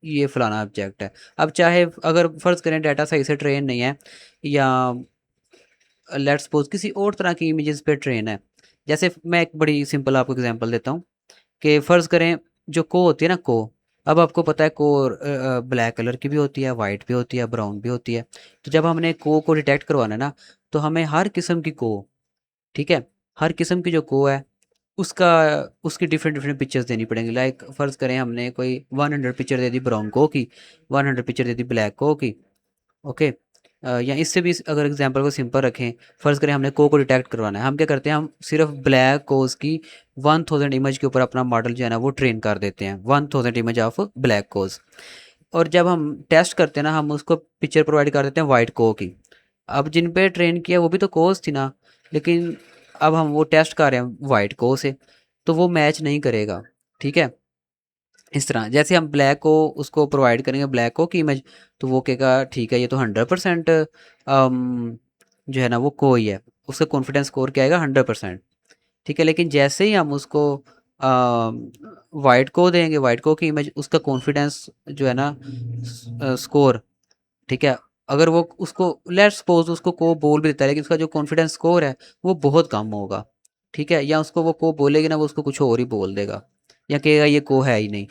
ये फलाना ऑब्जेक्ट है। अब चाहे अगर फ़र्ज़ करें डाटा सही से ट्रेन नहीं है, या लेट्स सपोज किसी और तरह की इमेजेस पे ट्रेन है। जैसे मैं एक बड़ी सिंपल आपको एग्जांपल देता हूँ, कि फ़र्ज़ करें जो को होती है ना, को, अब आपको पता है को ब्लैक कलर की भी होती है, वाइट भी होती है, ब्राउन भी होती है। तो जब हमने को डिटेक्ट करवाना है ना, तो हमें हर किस्म की को, ठीक है, हर किस्म की जो को है उसका उसकी डिफरेंट डिफरेंट पिक्चर्स देनी पड़ेंगी। लाइक फ़र्ज़ करें हमने कोई 100 पिक्चर दे दी ब्राउन को की, 100 पिक्चर दे दी ब्लैक को की। ओके, या इससे भी अगर एग्जांपल को सिंपल रखें, फ़र्ज़ करें हमने को डिटेक्ट करवाना है, हम क्या करते हैं, हम सिर्फ ब्लैक कोज की 1000 इमेज के ऊपर अपना मॉडल जो है ना वो ट्रेन कर देते हैं, 1000 इमेज ऑफ ब्लैक कोज। और जब हम टेस्ट करते हैं ना, हम उसको पिक्चर प्रोवाइड कर देते हैं वाइट को की। अब जिन पे ट्रेन किया वो भी तो कोज थी ना, लेकिन अब हम वो टेस्ट कर रहे हैं वाइट को से, तो वो मैच नहीं करेगा। ठीक है, इस तरह जैसे हम ब्लैक को उसको प्रोवाइड करेंगे ब्लैक को की इमेज, तो वो कहेगा ठीक है ये तो 100% जो है ना वो कोई है, उसका कॉन्फिडेंस स्कोर क्या आएगा, 100%। ठीक है, लेकिन जैसे ही हम उसको वाइट को देंगे, वाइट को की इमेज, उसका कॉन्फिडेंस जो है ना स्कोर, ठीक है, अगर वो उसको लेट्स सपोज उसको को बोल भी देता है, लेकिन उसका जो कॉन्फिडेंस स्कोर है वो बहुत कम होगा। ठीक है, या उसको वो को बोलेगी ना, वो उसको कुछ और ही बोल देगा, या कहेगा ये को है ही नहीं।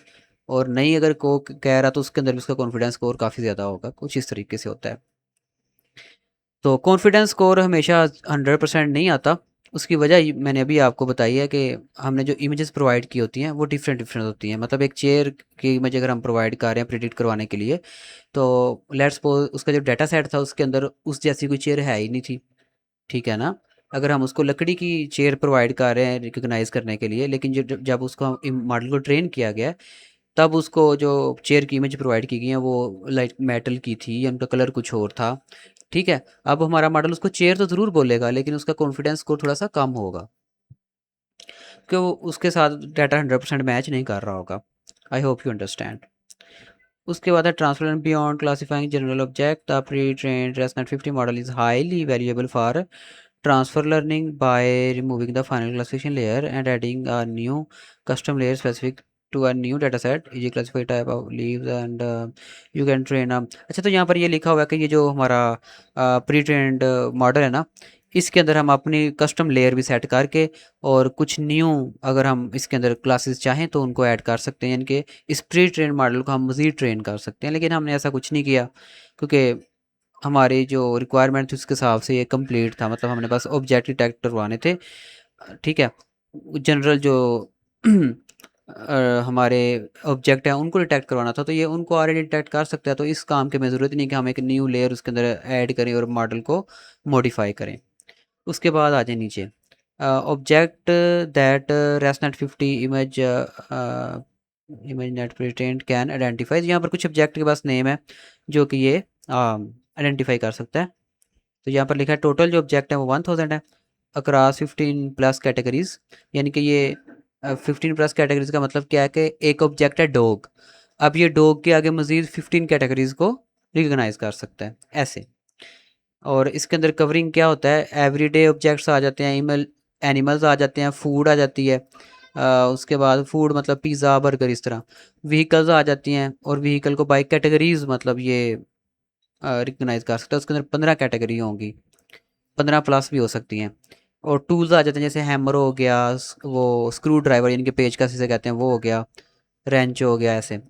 और नहीं अगर को कह रहा तो उसके अंदर भी उसका कॉन्फिडेंस स्कोर काफ़ी ज़्यादा होगा, कुछ इस तरीके से होता है। तो कॉन्फिडेंस स्कोर हमेशा 100% नहीं आता। उसकी वजह मैंने अभी आपको बताई है कि हमने जो इमेजेस प्रोवाइड की होती हैं वो डिफरेंट डिफरेंट होती हैं। मतलब एक चेयर की इमेज अगर हम प्रोवाइड कर रहे हैं प्रिडिक्ट करवाने के लिए, तो लेट्स सपोज उसका जो डाटा सेट था उसके अंदर उस जैसी कोई चेयर है ही नहीं थी। ठीक है ना, अगर हम उसको लकड़ी की चेयर प्रोवाइड कर रहे हैं रिकग्नाइज करने के लिए, लेकिन जब जब उसको मॉडल को ट्रेन किया गया, तब उसको जो चेयर की इमेज प्रोवाइड की गई है वो लाइक मेटल की थी, या उनका कलर कुछ और था। ठीक है, अब हमारा मॉडल उसको चेयर तो ज़रूर बोलेगा, लेकिन उसका कॉन्फिडेंस स्कोर थोड़ा सा कम होगा, कि वो उसके साथ डाटा 100% मैच नहीं कर रहा होगा। I hope you understand. उसके बाद है transfer beyond classifying general object, the pre trained ResNet 50 model is highly valuable for transfer learning by removing the final classification layer and adding a new custom layer specific to a new data set, easy classify type of leaves and you can train अच्छा, तो यहाँ पर ये लिखा हुआ है कि ये जो हमारा प्री ट्रेंड मॉडल है ना, इसके अंदर हम अपनी कस्टम लेयर भी सेट करके और कुछ न्यू अगर हम इसके अंदर क्लासेस चाहें तो उनको ऐड कर सकते हैं, यानी कि इस प्री ट्रेन मॉडल को हम मज़ीद ट्रेन कर सकते हैं। लेकिन हमने ऐसा कुछ नहीं किया, क्योंकि हमारी जो रिक्वायरमेंट थी उसके हिसाब से ये कंप्लीट था। मतलब हमने बस ऑब्जेक्ट डिटेक्ट करवाने थे। ठीक है, जनरल जो हमारे ऑब्जेक्ट हैं उनको डिटेक्ट करवाना था, तो ये उनको ऑलरेडी डिटेक्ट कर सकते हैं, तो इस काम की हमें ज़रूरत नहीं कि हम एक न्यू लेयर उसके अंदर ऐड करें और मॉडल को मॉडिफाई करें। उसके बाद आ जाए नीचे, object that ResNet 50 ImageNet pretrained can identify, यहाँ पर कुछ ऑब्जेक्ट के पास नेम है जो कि ये आइडेंटिफाई कर सकता है। तो यहाँ पर लिखा है टोटल जो ऑब्जेक्ट है वो 1000 है, अक्रॉस 15+ कैटेगरीज, यानी कि ये 15+ कैटेगरीज का मतलब क्या है कि एक ऑब्जेक्ट है डॉग, अब ये डॉग के आगे मजीद 15 कैटेगरीज को रिकगनाइज कर सकता है ऐसे। और इसके अंदर कवरिंग क्या होता है, एवरीडे ऑब्जेक्ट्स आ जाते हैं, ईमेल एनिमल्स आ जाते हैं, फूड आ जाती है, उसके बाद फूड मतलब पिज़्ज़ा बर्गर इस तरह, व्हीकल्स आ जाती हैं, और व्हीकल को बाई कैटेगरीज मतलब ये रिकगनाइज कर सकते हैं। उसके अंदर 15 कैटेगरी होंगी, 15+ भी हो सकती हैं। और टूल्स आ जाते हैं, जैसे हैमर हो गया, वो स्क्रू ड्राइवर यानी कि पेच का जिसे कहते हैं वो हो गया, रेंच हो गया ऐसे।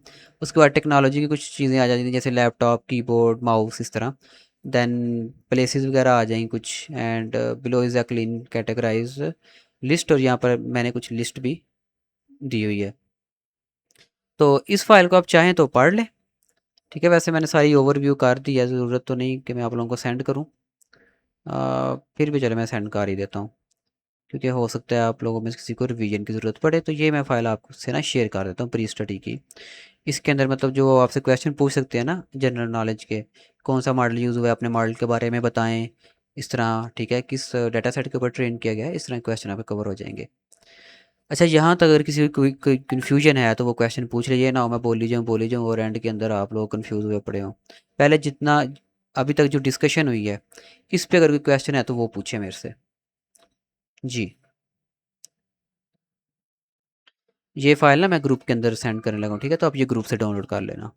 उसके बाद टेक्नोलॉजी की कुछ चीज़ें आ जाती हैं, जैसे लैपटॉप, कीबोर्ड, माउस इस तरह। देन प्लेसेस वगैरह आ जाएंगी कुछ, and below is a clean categorise list, और यहाँ पर मैंने कुछ लिस्ट भी दी हुई है। तो इस फाइल को आप चाहें तो पढ़ लें, ठीक है। वैसे मैंने सारी ओवरव्यू कर दी है, ज़रूरत तो नहीं कि मैं आप लोगों को सेंड करूँ। फिर भी चलो मैं सेंड कर ही देता हूँ, क्योंकि हो सकता है आप लोगों में से किसी को रिवीजन की ज़रूरत पड़े। तो ये मैं फ़ाइल आपसे ना शेयर कर देता हूँ प्री स्टडी की। इसके अंदर मतलब जो आपसे क्वेश्चन पूछ सकते हैं ना जनरल नॉलेज के, कौन सा मॉडल यूज़ हुआ है, अपने मॉडल के बारे में बताएं, इस तरह, ठीक है, किस डाटा सेट के ऊपर ट्रेन किया गया है, इस तरह क्वेश्चन आपके कवर हो जाएंगे। अच्छा, यहाँ तक अगर किसी को कोई कन्फ्यूजन है तो वो क्वेश्चन पूछ लीजिए, ना हो मैं बोली जाऊँ और एंड के अंदर आप लोग कन्फ्यूज़ हुए पड़े हों। पहले जितना अभी तक जो डिस्कशन हुई है, इस पे अगर कोई क्वेश्चन है तो वो पूछे मेरे से। जी, ये फाइल ना मैं ग्रुप के अंदर सेंड करने लगा हूँ, ठीक है, तो आप ये ग्रुप से डाउनलोड कर लेना।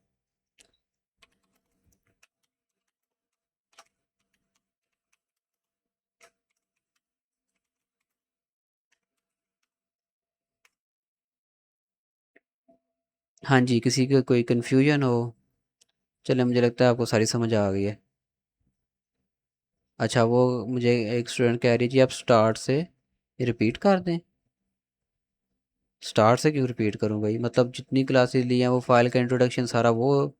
हाँ जी, किसी का कोई कन्फ्यूजन हो, चले मुझे लगता है आपको सारी समझ आ गई है। अच्छा, वो मुझे एक स्टूडेंट कह रही थी आप स्टार्ट से रिपीट कर दें। स्टार्ट से क्यों रिपीट करूं भाई, मतलब जितनी क्लासेस ली हैं वो फाइल का इंट्रोडक्शन सारा वो,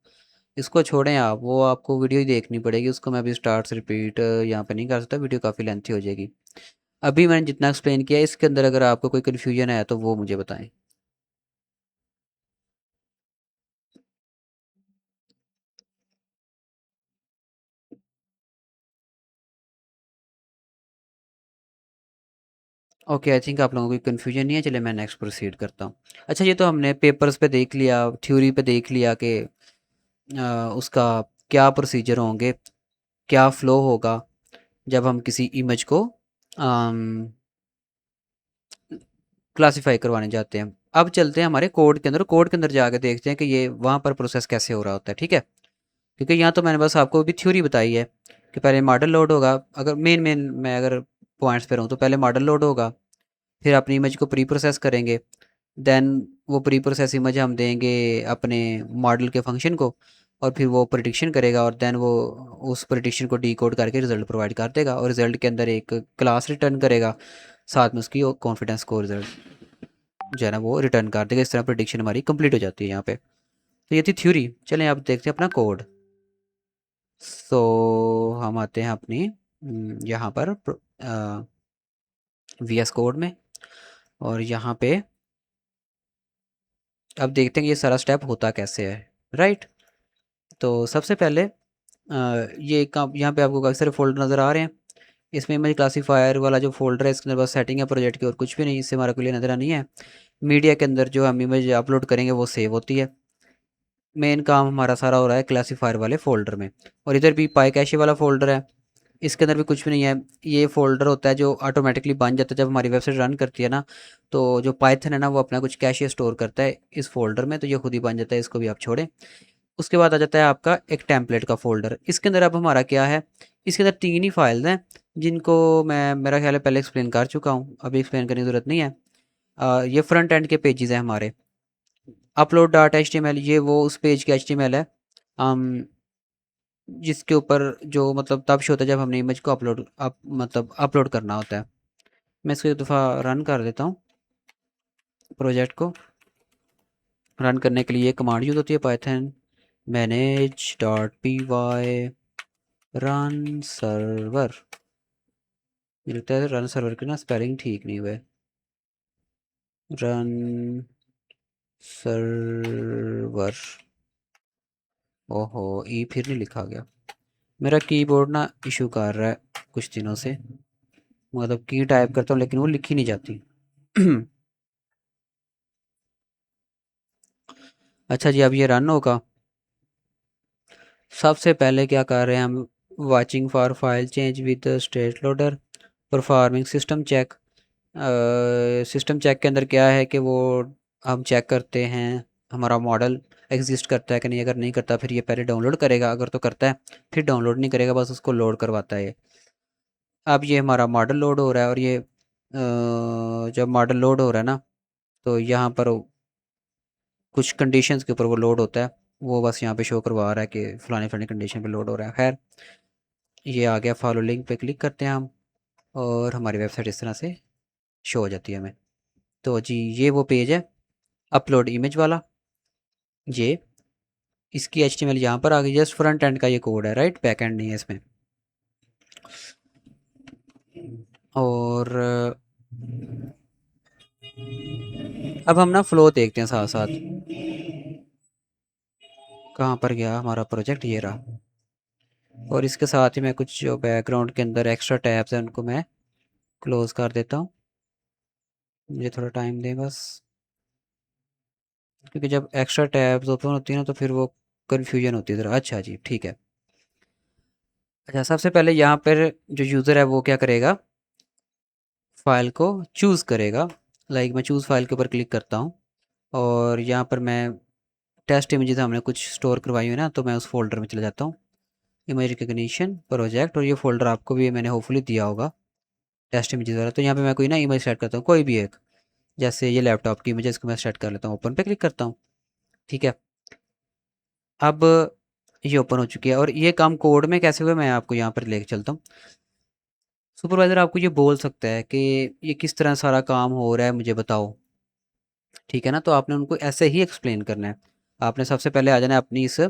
इसको छोड़ें आप, वो आपको वीडियो ही देखनी पड़ेगी, उसको मैं अभी स्टार्ट से रिपीट यहाँ पे नहीं कर सकता, वीडियो काफ़ी लेंथी हो जाएगी। अभी मैंने जितना एक्सप्लेन किया इसके अंदर अगर आपको कोई कन्फ्यूजन है तो वो मुझे बताएं। ओके, आई थिंक आप लोगों को कोई कन्फ्यूजन नहीं है, चलिए मैं नेक्स्ट प्रोसीड करता हूँ। अच्छा, ये तो हमने पेपर्स पे देख लिया, थ्योरी पे देख लिया कि उसका क्या प्रोसीजर होंगे, क्या फ़्लो होगा जब हम किसी इमेज को क्लासिफाई करवाने जाते हैं। अब चलते हैं हमारे कोड के अंदर, कोड के अंदर जाके देखते हैं कि ये वहाँ पर प्रोसेस कैसे हो रहा होता है, ठीक है। क्योंकि यहाँ तो मैंने बस आपको अभी थ्योरी बताई है कि पहले मॉडल लोड होगा, अगर मेन मेन मैं अगर पॉइंट्स पे रहूँ तो पहले मॉडल लोड होगा, फिर अपनी इमेज को प्री प्रोसेस करेंगे, देन वो प्री प्रोसेस इमेज हम देंगे अपने मॉडल के फंक्शन को, और फिर वो प्रिडिक्शन करेगा, और देन वो उस प्रिडिक्शन को डीकोड करके रिजल्ट प्रोवाइड कर देगा, और रिजल्ट के अंदर एक क्लास रिटर्न करेगा, साथ में उसकी कॉन्फिडेंस स्कोर रिजल्ट जो है ना वो रिटर्न कर देगा। इस तरह प्रिडिक्शन हमारी कंप्लीट हो जाती है यहाँ पे। तो ये थी थ्योरी, चलें अब देखते हैं अपना कोड। सो हम आते हैं अपनी यहाँ पर वी एस कोड में, और यहाँ पे अब देखते हैं कि ये सारा स्टेप होता कैसे है, राइट। तो सबसे पहले ये काम, यहाँ पे आपको काफ़ी सारे फोल्डर नज़र आ रहे हैं, इसमें इमेज क्लासीफायर वाला जो फोल्डर है इसके अंदर बस सेटिंग है प्रोजेक्ट की और कुछ भी नहीं, इससे हमारा कोई नज़र नहीं है। मीडिया के अंदर जो हम इमेज अपलोड करेंगे वो सेव होती है। मेन काम हमारा सारा हो रहा है क्लासीफायर वाले फ़ोल्डर में, और इधर भी पाई कैशे वाला फ़ोल्डर है, इसके अंदर भी कुछ भी नहीं है। ये फ़ोल्डर होता है जो ऑटोमेटिकली बन जाता है जब हमारी वेबसाइट रन करती है ना, तो जो पाइथन है ना वो अपना कुछ कैशे स्टोर करता है इस फ़ोल्डर में, तो ये खुद ही बन जाता है, इसको भी आप छोड़ें। उसके बाद आ जाता है आपका एक टेम्पलेट का फ़ोल्डर, इसके अंदर अब हमारा क्या है, इसके अंदर 3 ही फाइल्स हैं जिनको मैं, मेरा ख्याल है पहले एक्सप्लेन कर चुका हूँ, अभी एक्सप्लेन करने की ज़रूरत नहीं है। ये फ्रंट एंड के पेजेस हैं हमारे, upload dot H T M L, ये वो उस पेज के एच टी एम एल है, um, जिसके ऊपर जो मतलब तब शो होता है जब हमने इमेज को मतलब अपलोड करना होता है। मैं इसको एक दफ़ा रन कर देता हूँ प्रोजेक्ट को। रन करने के लिए कमांड यूज़ होती है Python manage dot P Y run server. मुझे लगता है रन सर्वर की ना स्पेलिंग ठीक नहीं हुआ है, रन सर्वर, ओहो ई फिर नहीं लिखा गया। मेरा कीबोर्ड ना इशू कर रहा है कुछ दिनों से, मतलब की टाइप करता हूँ लेकिन वो लिखी नहीं जाती। अच्छा जी, अब ये रन होगा। सबसे पहले क्या कर रहे हैं हम, watching for file change with stat loader, performing system check. System check के अंदर क्या है कि वो हम चेक करते हैं हमारा मॉडल एग्जिस्ट करता है कि नहीं। अगर नहीं करता फिर ये पहले डाउनलोड करेगा, अगर तो करता है फिर डाउनलोड नहीं करेगा, बस उसको लोड करवाता है ये। अब ये हमारा मॉडल लोड हो रहा है और ये जब मॉडल लोड हो रहा है ना, तो यहाँ पर कुछ कंडीशंस के ऊपर वो लोड होता है। वो बस यहाँ पे शो करवा रहा है कि फलानी फलानी कंडीशन पे लोड हो रहा है। खैर, ये आ गया, फॉलो लिंक पे क्लिक करते हैं हम और हमारी वेबसाइट इस तरह से शो हो जाती है हमें। तो जी ये वो पेज है अपलोड इमेज वाला। ये इसकी HTML यहाँ पर आ गई, जस्ट फ्रंट एंड का ये कोड है, राइट, बैक एंड नहीं है इसमें। और अब हम ना फ्लो देखते हैं साथ साथ। कहाँ पर गया हमारा प्रोजेक्ट, ये रहा। और इसके साथ ही मैं कुछ जो बैकग्राउंड के अंदर एक्स्ट्रा टैब्स हैं उनको मैं क्लोज कर देता हूँ। मुझे थोड़ा टाइम दें बस, क्योंकि जब एक्स्ट्रा टैब्स ओपन होती है ना तो फिर वो कन्फ्यूजन होती है ज़रा। अच्छा जी, ठीक है। अच्छा, सबसे पहले यहाँ पर जो यूज़र है वो क्या करेगा, फाइल को चूज़ करेगा। लाइक मैं चूज़ फाइल के ऊपर क्लिक करता हूँ और यहाँ पर मैं टेस्ट इमेजेस हमने कुछ स्टोर करवाई हुई ना, तो मैं उस फोल्डर में चला जाता हूँ, इमेज रिकग्निशन प्रोजेक्ट। और ये फोल्डर आपको भी मैंने होपफुली दिया होगा, टेस्ट इमेजेस वाला। तो यहाँ पे मैं कोई ना इमेज सेट करता हूँ, कोई भी एक, जैसे ये लैपटॉप की इमेज, इसको मैं सेट कर लेता हूँ, ओपन पे क्लिक करता हूँ। ठीक है, अब ये ओपन हो चुकी है। और ये काम कोड में कैसे हुआ मैं आपको यहाँ पर लेके चलता हूँ। सुपरवाइज़र आपको ये बोल सकता है कि ये किस तरह सारा काम हो रहा है मुझे बताओ। ठीक है ना, तो आपने उनको ऐसे ही एक्सप्लेन करना है। आपने सबसे पहले आ जाना है अपनी इस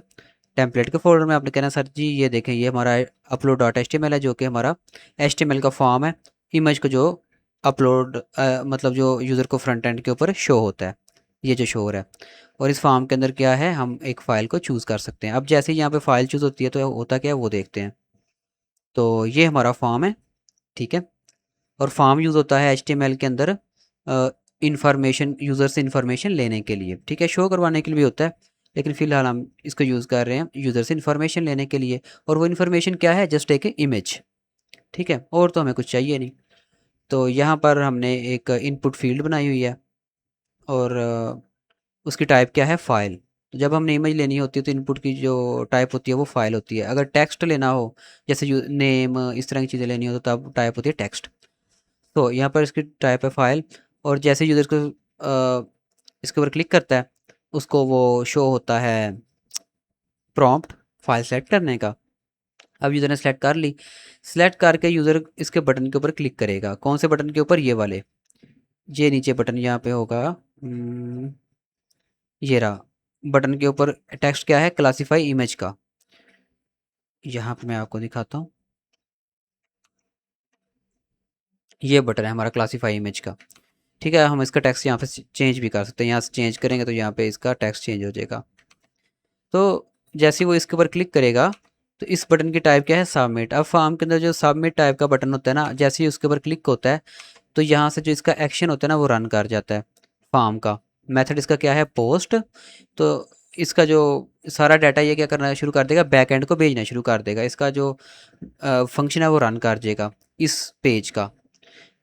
टेम्पलेट के फोल्डर में। आपने कहना है सर जी ये देखें, ये हमारा अपलोड डॉट HTML है, जो कि हमारा HTML का फॉर्म है, इमेज को जो अपलोड मतलब जो यूज़र को फ्रंट एंड के ऊपर शो होता है, ये जो शो हो रहा है। और इस फॉर्म के अंदर क्या है, हम एक फ़ाइल को चूज़ कर सकते हैं। अब जैसे ही यहाँ पे फाइल चूज़ होती है तो होता क्या है वो देखते हैं। तो ये हमारा फॉर्म है, ठीक है। और फॉर्म यूज़ होता है HTML के अंदर इंफॉर्मेशन, यूज़र से इंफॉर्मेशन लेने के लिए, ठीक है, शो करवाने के लिए भी होता है, लेकिन फ़िलहाल हम इसको यूज़ कर रहे हैं यूज़र से इंफॉर्मेशन लेने के लिए। और वो इंफॉर्मेशन क्या है, जस्ट एक इमेज, ठीक है, और तो हमें कुछ चाहिए नहीं। तो यहाँ पर हमने एक इनपुट फील्ड बनाई हुई है और उसकी टाइप क्या है, फ़ाइल। तो जब हमने इमेज लेनी होती है तो इनपुट की जो टाइप होती है वो फ़ाइल होती है। अगर टेक्स्ट लेना हो, जैसे नेम इस तरह की चीज़ें लेनी हो, तो तब टाइप होती है टेक्स्ट। तो यहाँ पर इसकी टाइप है फाइल। और जैसे यूज़र को इसके ऊपर क्लिक करता है, उसको वो शो होता है प्रॉम्प्ट फाइल सेलेक्ट करने का। अब यूज़र ने सेलेक्ट कर ली, सेलेक्ट करके यूज़र इसके बटन के ऊपर क्लिक करेगा। कौन से बटन के ऊपर, ये वाले, ये नीचे बटन यहाँ पे होगा। ये रहा, बटन के ऊपर टेक्स्ट क्या है, क्लासीफाई इमेज का। यहाँ पे मैं आपको दिखाता हूँ, ये बटन है हमारा क्लासीफाई इमेज का। ठीक है, हम इसका टेक्स्ट यहाँ पे चेंज भी कर सकते हैं। यहाँ से चेंज करेंगे तो यहाँ पे इसका टेक्स्ट चेंज हो जाएगा। तो जैसे ही वो इसके ऊपर क्लिक करेगा तो इस बटन की टाइप क्या है, सबमिट। अब फॉर्म के अंदर जो सबमिट टाइप का बटन होता है ना, जैसे ही उसके ऊपर क्लिक होता है तो यहाँ से जो इसका एक्शन होता है ना वो रन कर जाता है फॉर्म का। मेथड इसका क्या है, पोस्ट। तो इसका जो सारा डाटा ये क्या करना शुरू कर देगा, बैक एंड को भेजना शुरू कर देगा। इसका जो फंक्शन है वो रन कर देगा इस पेज का।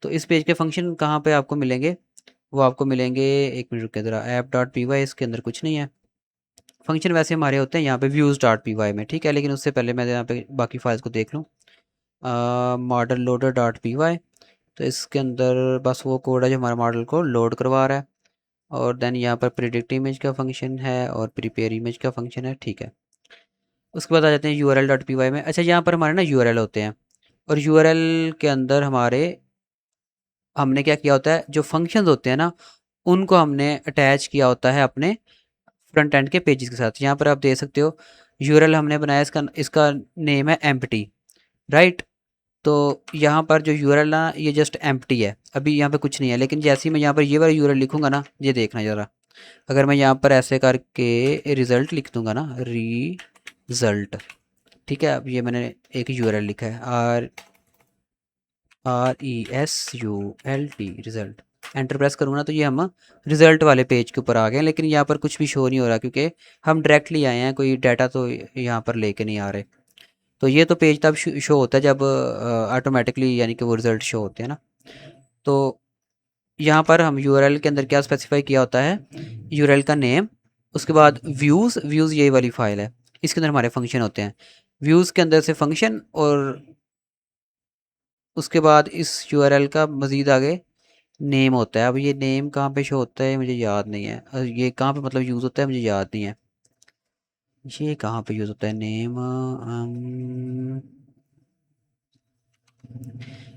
तो इस पेज के फंक्शन कहाँ पे आपको मिलेंगे, वो आपको मिलेंगे, एक मिनट रुक के ज़रा, ऐप.py, इसके अंदर कुछ नहीं है। फंक्शन वैसे हमारे होते हैं यहाँ पे views.py में, ठीक है। लेकिन उससे पहले मैं यहाँ पे बाकी फाइल्स को देख लूँ। मॉडल लोडर.py, तो इसके अंदर बस वो कोड है जो हमारा मॉडल को लोड करवा रहा है। और देन यहाँ पर प्रिडिक्ट इमेज का फंक्शन है और प्रिपेयर इमेज का फंक्शन है, ठीक है। उसके बाद आ जाते हैं url.py में। अच्छा, यहाँ पर हमारे ना URL होते हैं और URL के अंदर हमारे हमने क्या किया होता है, जो फंक्शंस होते हैं ना उनको हमने अटैच किया होता है अपने फ्रंट एंड के पेजेस के साथ। यहाँ पर आप देख सकते हो यूआरएल हमने बनाया, इसका इसका नेम है एम्प्टी, राइट। तो यहाँ पर जो यूआरएल ना ये जस्ट एम्प्टी है, अभी यहाँ पे कुछ नहीं है। लेकिन जैसे ही मैं यहाँ पर ये वाला यूआरएल लिखूंगा ना, ये देखना ज़रा, अगर मैं यहाँ पर ऐसे करके रिज़ल्ट लिख दूंगा ना, रिज़ल्ट, ठीक है। अब ये मैंने एक यूआरएल लिखा है RESULT रिज़ल्ट, एंटर प्रेस करूँगा ना तो ये हम रिज़ल्ट वाले पेज के ऊपर आ गए हैं, लेकिन यहाँ पर कुछ भी शो नहीं हो रहा क्योंकि हम डायरेक्टली आए हैं, कोई डाटा तो यहाँ पर लेके नहीं आ रहे। तो ये तो पेज तब शो होता है जब ऑटोमेटिकली यानी कि वो रिज़ल्ट शो होते हैं ना। तो यहाँ पर हम यूआरएल के अंदर क्या स्पेसिफाई किया होता है, यूआरएल का नेम, उसके बाद व्यूज़ ये वाली फाइल है, इसके अंदर हमारे फंक्शन होते हैं, व्यूज़ के अंदर से फंक्शन, और उसके बाद इस यूआरएल का मज़ीद आगे नेम होता है। अब ये नेम कहाँ पे शो होता है मुझे याद नहीं है, ये कहाँ पे मतलब यूज़ होता है मुझे याद नहीं है, ये कहाँ पे यूज़ होता है नेम,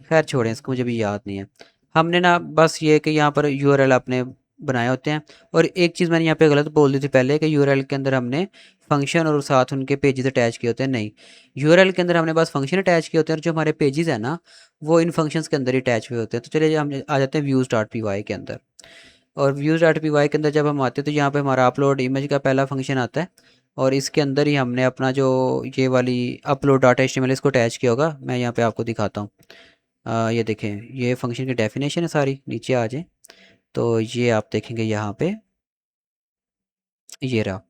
खैर छोड़ें इसको, मुझे भी याद नहीं है। हमने ना बस ये कि यहाँ पर यूआरएल अपने बनाए होते हैं। और एक चीज़ मैंने यहाँ पे गलत बोल दी थी पहले कि यूआरएल के अंदर हमने फंक्शन और साथ उनके पेजेस अटैच किए होते हैं, नहीं, यूआरएल के अंदर हमने बस फंक्शन अटैच किए होते हैं और जो हमारे पेजेस हैं ना वो इन फंक्शंस के अंदर ही अटैच हुए होते हैं। तो चलिए हम आ जाते हैं व्यूज़ डॉट पी वाई के अंदर। और व्यूज़ डॉट पी वाई के अंदर जब हम आते हैं तो यहाँ पे हमारा अपलोड इमेज का पहला फंक्शन आता है, और इसके अंदर ही हमने अपना जो ये वाली अपलोड डॉट एचटीएमएल इसको अटैच किया होगा। मैं यहाँ पे आपको दिखाता हूँ। ये देखें, ये फंक्शन की डेफिनेशन है सारी, नीचे आ जाए तो ये आप देखेंगे यहाँ पे ये रहा,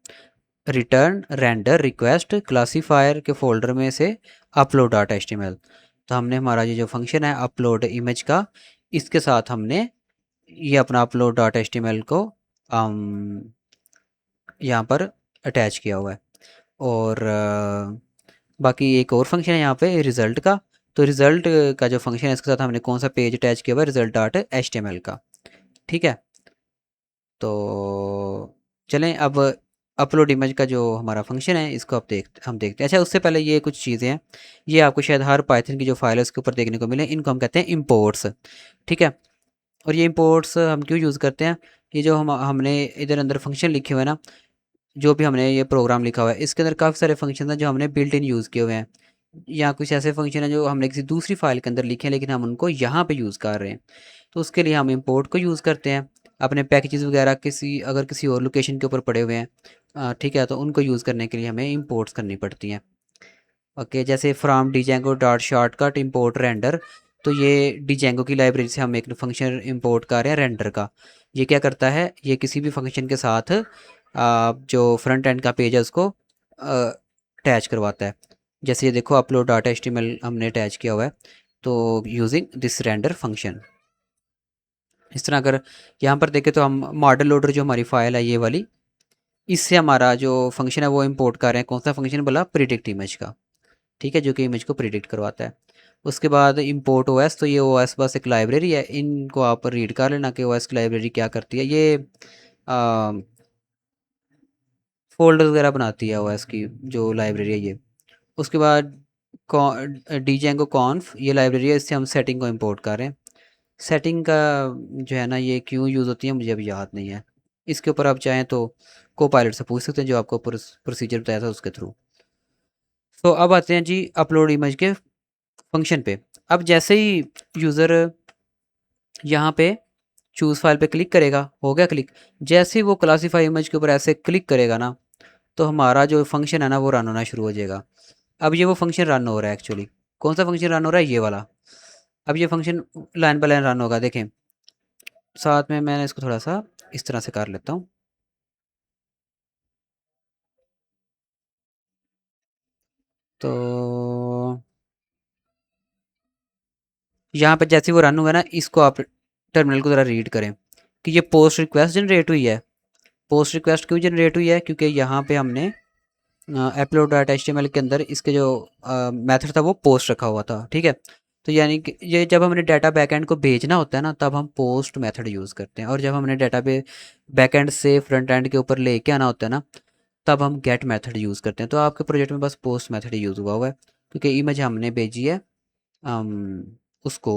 रिटर्न रेंडर रिक्वेस्ट क्लासीफायर के फोल्डर में से अपलोड डॉट एचटीएमएल। तो हमने हमारा ये जो फंक्शन है अपलोड इमेज का, इसके साथ हमने ये अपना अपलोड डॉट एचटीएमएल को यहाँ पर अटैच किया हुआ है। और बाकी एक और फंक्शन है यहाँ पे रिज़ल्ट का, तो रिज़ल्ट का जो फंक्शन है इसके साथ हमने कौन सा पेज अटैच किया हुआ है, रिज़ल्ट डॉट एचटीएमएल का। ठीक है, तो चलें अब अपलोड इमेज का जो हमारा फंक्शन है इसको हम देखते हैं। अच्छा, उससे पहले ये कुछ चीज़ें हैं, ये आपको शायद हर पाइथन की जो फाइल है उसके ऊपर देखने को मिले, इनको हम कहते हैं इंपोर्ट्स। ठीक है, और ये इंपोर्ट्स हम क्यों यूज़ करते हैं, ये जो हमने इधर अंदर फंक्शन लिखे हुए हैं ना, जो भी हमने ये प्रोग्राम लिखा हुआ है इसके अंदर काफ़ी सारे फंक्शन हैं जो हमने बिल्ट इन यूज़ किए हुए हैं, या कुछ ऐसे फंक्शन हैं जो हमने किसी दूसरी फाइल के अंदर लिखे हैं लेकिन हम उनको यहाँ पे यूज़ कर रहे हैं। तो उसके लिए हम इंपोर्ट को यूज़ करते हैं। अपने पैकेजेस वगैरह अगर किसी और लोकेशन के ऊपर पड़े हुए हैं, ठीक है, तो उनको यूज़ करने के लिए हमें इंपोर्ट्स करनी पड़ती हैं। ओके, जैसे from Django dot shortcut import render, तो ये डिजेंगो की लाइब्रेरी से हम एक फंक्शन इंपोर्ट कर रहे हैं रेंडर का। ये क्या करता है, ये किसी भी फंक्शन के साथ जो फ्रंट एंड का पेज है उसको अटैच करवाता है। जैसे ये देखो अपलोड डॉट एचटीएमएल हमने अटैच किया हुआ है, तो यूजिंग दिस रेंडर फंक्शन। इस तरह अगर यहाँ पर देखें तो हम मॉडल लोडर जो हमारी फाइल है ये वाली, इससे हमारा जो फंक्शन है वो इंपोर्ट कर रहे हैं। कौन सा फंक्शन बोला, प्रिडिक्ट इमेज का। ठीक है, जो कि इमेज को प्रिडिक्ट करवाता है। उसके बाद इंपोर्ट ओएस, तो ये ओएस बस एक लाइब्रेरी है, इनको आप रीड कर लेना कि ओएस की लाइब्रेरी क्या करती है। ये फोल्डर वगैरह बनाती है ओएस की जो लाइब्रेरी है ये। उसके बाद डीजेंगो कॉन्फ, ये लाइब्रेरी है, इससे हम सेटिंग को इंपोर्ट कर रहे हैं। सेटिंग का जो है ना ये क्यों यूज़ होती है मुझे अभी याद नहीं है, इसके ऊपर आप चाहें तो को पायलट से पूछ सकते हैं जो आपको प्रोसीजर बताया था उसके थ्रू। तो अब आते हैं जी अपलोड इमेज के फंक्शन पे। अब जैसे ही यूज़र यहाँ पे चूज़ फाइल पे क्लिक करेगा, हो गया क्लिक, जैसे ही वो क्लासीफाई इमेज के ऊपर ऐसे क्लिक करेगा ना तो हमारा जो फंक्शन है ना वो रन होना शुरू हो जाएगा। अब ये वो फंक्शन रन हो रहा है एक्चुअली, कौन सा फंक्शन रन हो रहा है, ये वाला। अब ये function line by line run होगा, देखें। साथ में मैंने इसको थोड़ा सा इस तरह से कर लेता हूँ, तो यहाँ पे जैसे वो रन हुआ ना, इसको आप टर्मिनल को ज़रा रीड करें कि ये पोस्ट रिक्वेस्ट जनरेट हुई है। पोस्ट रिक्वेस्ट क्यों जनरेट हुई है, क्योंकि यहाँ पे हमने अपलोड डॉट एचटीएमएल के अंदर इसके जो मेथड था वो पोस्ट रखा हुआ था। ठीक है, तो यानी कि ये जब हमने डाटा बैकएंड को भेजना होता है ना तब हम पोस्ट मेथड यूज़ करते हैं, और जब हमने डाटा पे बैकएंड से फ्रंट एंड के ऊपर लेके आना होता है ना तब हम गेट मेथड यूज़ करते हैं। तो आपके प्रोजेक्ट में बस पोस्ट मेथड यूज़ हुआ है क्योंकि इमेज हमने भेजी है उसको,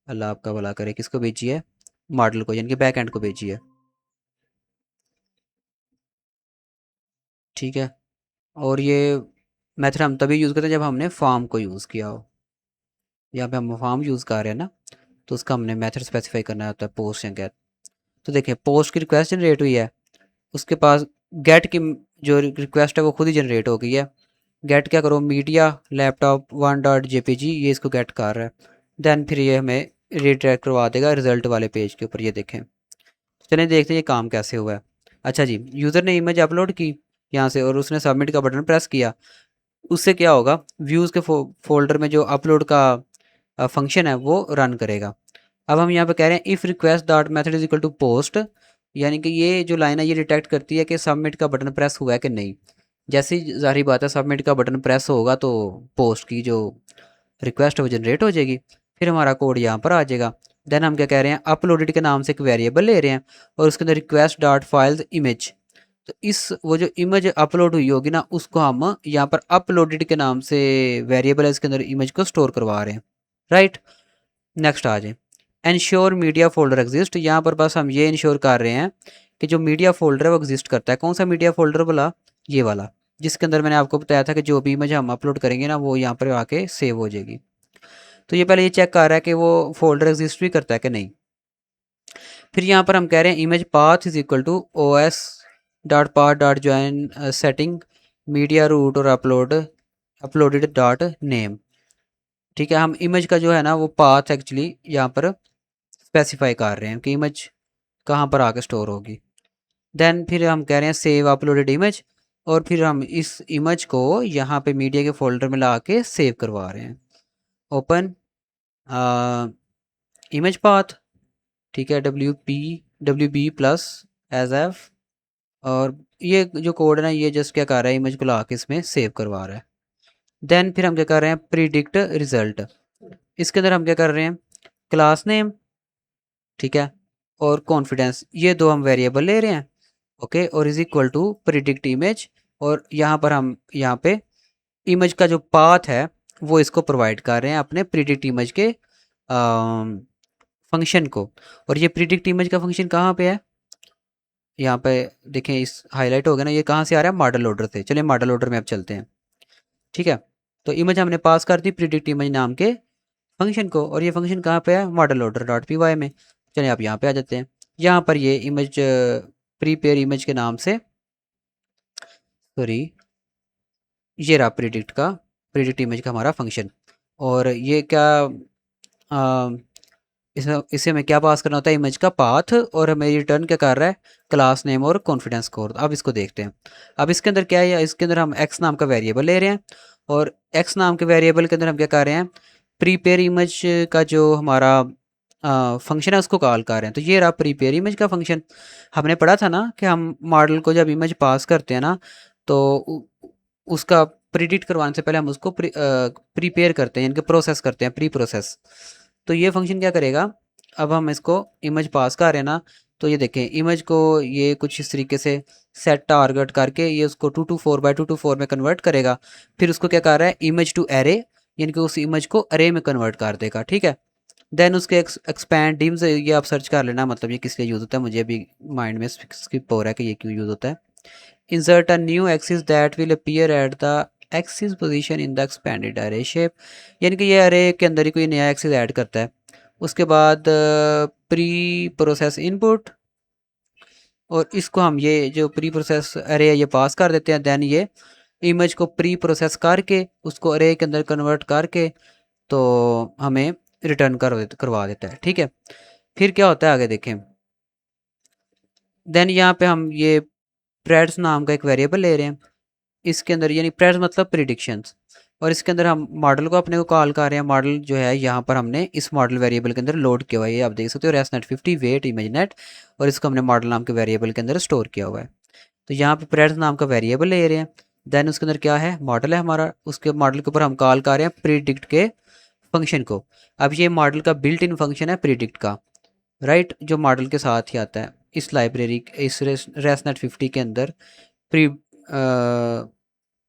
अल्लाह आपका भला करे, किसको भेजी है, मॉडल को, यानी कि बैक एंड को भेजी है। ठीक है, और ये मेथड हम तभी यूज़ करते हैं जब हमने फॉर्म को यूज़ किया हो। यहाँ पे हम फॉर्म यूज़ कर रहे हैं ना, तो उसका हमने मेथड स्पेसिफाई करना होता है पोस्ट या गेट। तो देखिए पोस्ट की रिक्वेस्ट जनरेट हुई है, उसके पास गेट की जो रिक्वेस्ट है वो खुद ही जनरेट हो गई है। गेट क्या करो, मीडिया लैपटॉप 1.jpg, ये इसको गेट कर रहा है। देन फिर ये हमें रिडायरेक्ट करवा देगा रिजल्ट वाले पेज के ऊपर। ये देखें, चलें देखते हैं ये काम कैसे हुआ है। अच्छा जी, यूज़र ने इमेज अपलोड की यहाँ से और उसने सबमिट का बटन प्रेस किया, उससे क्या होगा, व्यूज़ के फोल्डर में जो अपलोड का फंक्शन है वो रन करेगा। अब हम यहाँ पे कह रहे हैं if request dot method is equal to post, यानी कि ये जो लाइन है ये डिटेक्ट करती है कि सबमिट का बटन प्रेस हुआ है कि नहीं। जैसे ही ज़ाहिर बात है सबमिट का बटन प्रेस होगा तो पोस्ट की जो रिक्वेस्ट है वो जनरेट हो जाएगी, फिर हमारा कोड यहाँ पर आ जाएगा। देन हम क्या कह रहे हैं, अपलोडेड के नाम से एक वेरिएबल ले रहे हैं और उसके अंदर रिक्वेस्ट डॉट फाइल्स इमेज, तो इस वो जो इमेज अपलोड हुई होगी ना उसको हम यहाँ पर अपलोडेड के नाम से वेरिएबल है इसके अंदर इमेज को स्टोर करवा रहे हैं। राइट, नेक्स्ट आ जाए, एंश्योर मीडिया फोल्डर एग्जिस्ट, यहाँ पर बस हम ये इंश्योर कर रहे हैं कि जो मीडिया फोल्डर है वो एग्जिस्ट करता है। कौन सा मीडिया फोल्डर बोला, ये वाला, जिसके अंदर मैंने आपको बताया था कि जो भी इमेज हम अपलोड करेंगे ना वो यहाँ पर आके सेव हो जाएगी। तो ये पहले ये चेक कर रहा है कि वो फोल्डर एग्जिस्ट भी करता है कि नहीं। फिर यहाँ पर हम कह रहे हैं image path is equal to O S dot path dot join setting media root और अपलोडेड डॉट नेम। ठीक है, हम इमेज का जो है ना वो पाथ एक्चुअली यहाँ पर स्पेसिफाई कर रहे हैं कि इमेज कहाँ पर आके स्टोर होगी। देन फिर हम कह रहे हैं सेव अपलोडेड इमेज, और फिर हम इस इमेज को यहाँ पे मीडिया के फोल्डर में ला के सेव करवा रहे हैं। ओपन इमेज पाथ, ठीक है, W B plus as F, और ये जो कोड है ना ये जस्ट क्या कर रहा है, इमेज को ला के इसमें सेव करवा रहा है। देन फिर हम क्या कर रहे हैं, प्रिडिक्ट रिजल्ट, इसके अंदर हम क्या कर रहे हैं, क्लास नेम, ठीक है, और कॉन्फिडेंस, ये दो हम वेरिएबल ले रहे हैं। ओके, और is equal to predict image, और यहाँ पर हम यहाँ पे इमेज का जो पाथ है वो इसको प्रोवाइड कर रहे हैं अपने प्रिडिक्ट इमेज के फंक्शन को। और ये प्रिडिक्ट इमेज का फंक्शन कहाँ पे है, यहाँ पे देखें, इस हाईलाइट हो गया ना, ये कहाँ से आ रहा है, मॉडल ऑर्डर से। चलिए मॉडल ऑर्डर में अब चलते हैं। ठीक है, तो इमेज हमने पास कर दी प्रिडिक्ट इमेज नाम के फंक्शन को, और ये फंक्शन कहाँ पे है, model order dot P Y में। चलिए आप यहाँ पे आ जाते हैं, यहाँ पर ये इमेज प्रीपेयर इमेज के नाम से, सॉरी, ये रहा प्रिडिक्ट इमेज का हमारा फंक्शन। और ये क्या, इसे हमें क्या पास करना होता है, इमेज का पाथ, और हमें रिटर्न क्या कर रहा है, क्लास नेम और कॉन्फिडेंस स्कोर। अब इसको देखते हैं। अब इसके अंदर क्या है, इसके अंदर हम एक्स नाम का वेरिएबल ले रहे हैं, और एक्स नाम के वेरिएबल के अंदर हम क्या कर रहे हैं, प्रीपेयर इमेज का जो हमारा फंक्शन है उसको कॉल कर रहे हैं। तो ये रहा प्रीपेयर इमेज का फंक्शन। हमने पढ़ा था ना कि हम मॉडल को जब इमेज पास करते हैं ना तो उसका प्रिडिक्ट करवाने से पहले हम उसको प्रीपेयर करते हैं, यानी कि प्रोसेस करते हैं, प्री प्रोसेस। तो ये फंक्शन क्या करेगा, अब हम इसको इमेज पास कर रहे हैं ना, तो ये देखें इमेज को ये कुछ इस तरीके से सेट टारगेट करके ये उसको 224 में कन्वर्ट करेगा। फिर उसको क्या कर रहा है, इमेज टू एरे, यानी कि उस इमेज को अरे में कन्वर्ट कर देगा। ठीक है, देन उसके एक्सपैंड डिम्स, ये आप सर्च कर लेना, मतलब ये किस लिए यूज़ होता है, मुझे अभी माइंड में स्किप हो रहा है कि ये क्यों यूज़ होता है। Insert a new axis that will appear at the axis position in the expanded अरे शेप, यानी कि ये अरे के अंदर ही कोई नया एक्सिस ऐड करता है। उसके बाद प्री प्रोसेस इनपुट, और इसको हम ये जो प्री प्रोसेस अरे है ये पास कर देते हैं। देन ये इमेज को प्री प्रोसेस करके उसको अरे के अंदर कन्वर्ट करके तो हमें रिटर्न करवा देता है। ठीक है, फिर क्या होता है आगे देखें। देन यहाँ पे हम ये प्रेड्स नाम का एक वेरिएबल ले रहे हैं, इसके अंदर यानी प्रेड्स मतलब प्रिडिक्शंस, और इसके अंदर हम मॉडल को अपने को कॉल कर रहे हैं। मॉडल जो है यहाँ पर हमने इस मॉडल वेरिएबल के अंदर लोड किया हुआ है, ये आप देख सकते हो, रेसनेट 50 वेट इमेज नेट, और इसको हमने मॉडल नाम के वेरिएबल के अंदर स्टोर किया हुआ है। तो यहाँ पे प्रेड्स नाम का वेरिएबल ले रहे हैं। देन उसके अंदर क्या है, मॉडल है हमारा, उसके मॉडल के ऊपर हम कॉल कर रहे हैं प्रिडिक्ट के फंक्शन को। अब ये मॉडल का बिल्ट इन फंक्शन है प्रिडिक्ट का, राइट, जो मॉडल के साथ ही आता है इस लाइब्रेरी, इस रेसनेट 50 के अंदर प्री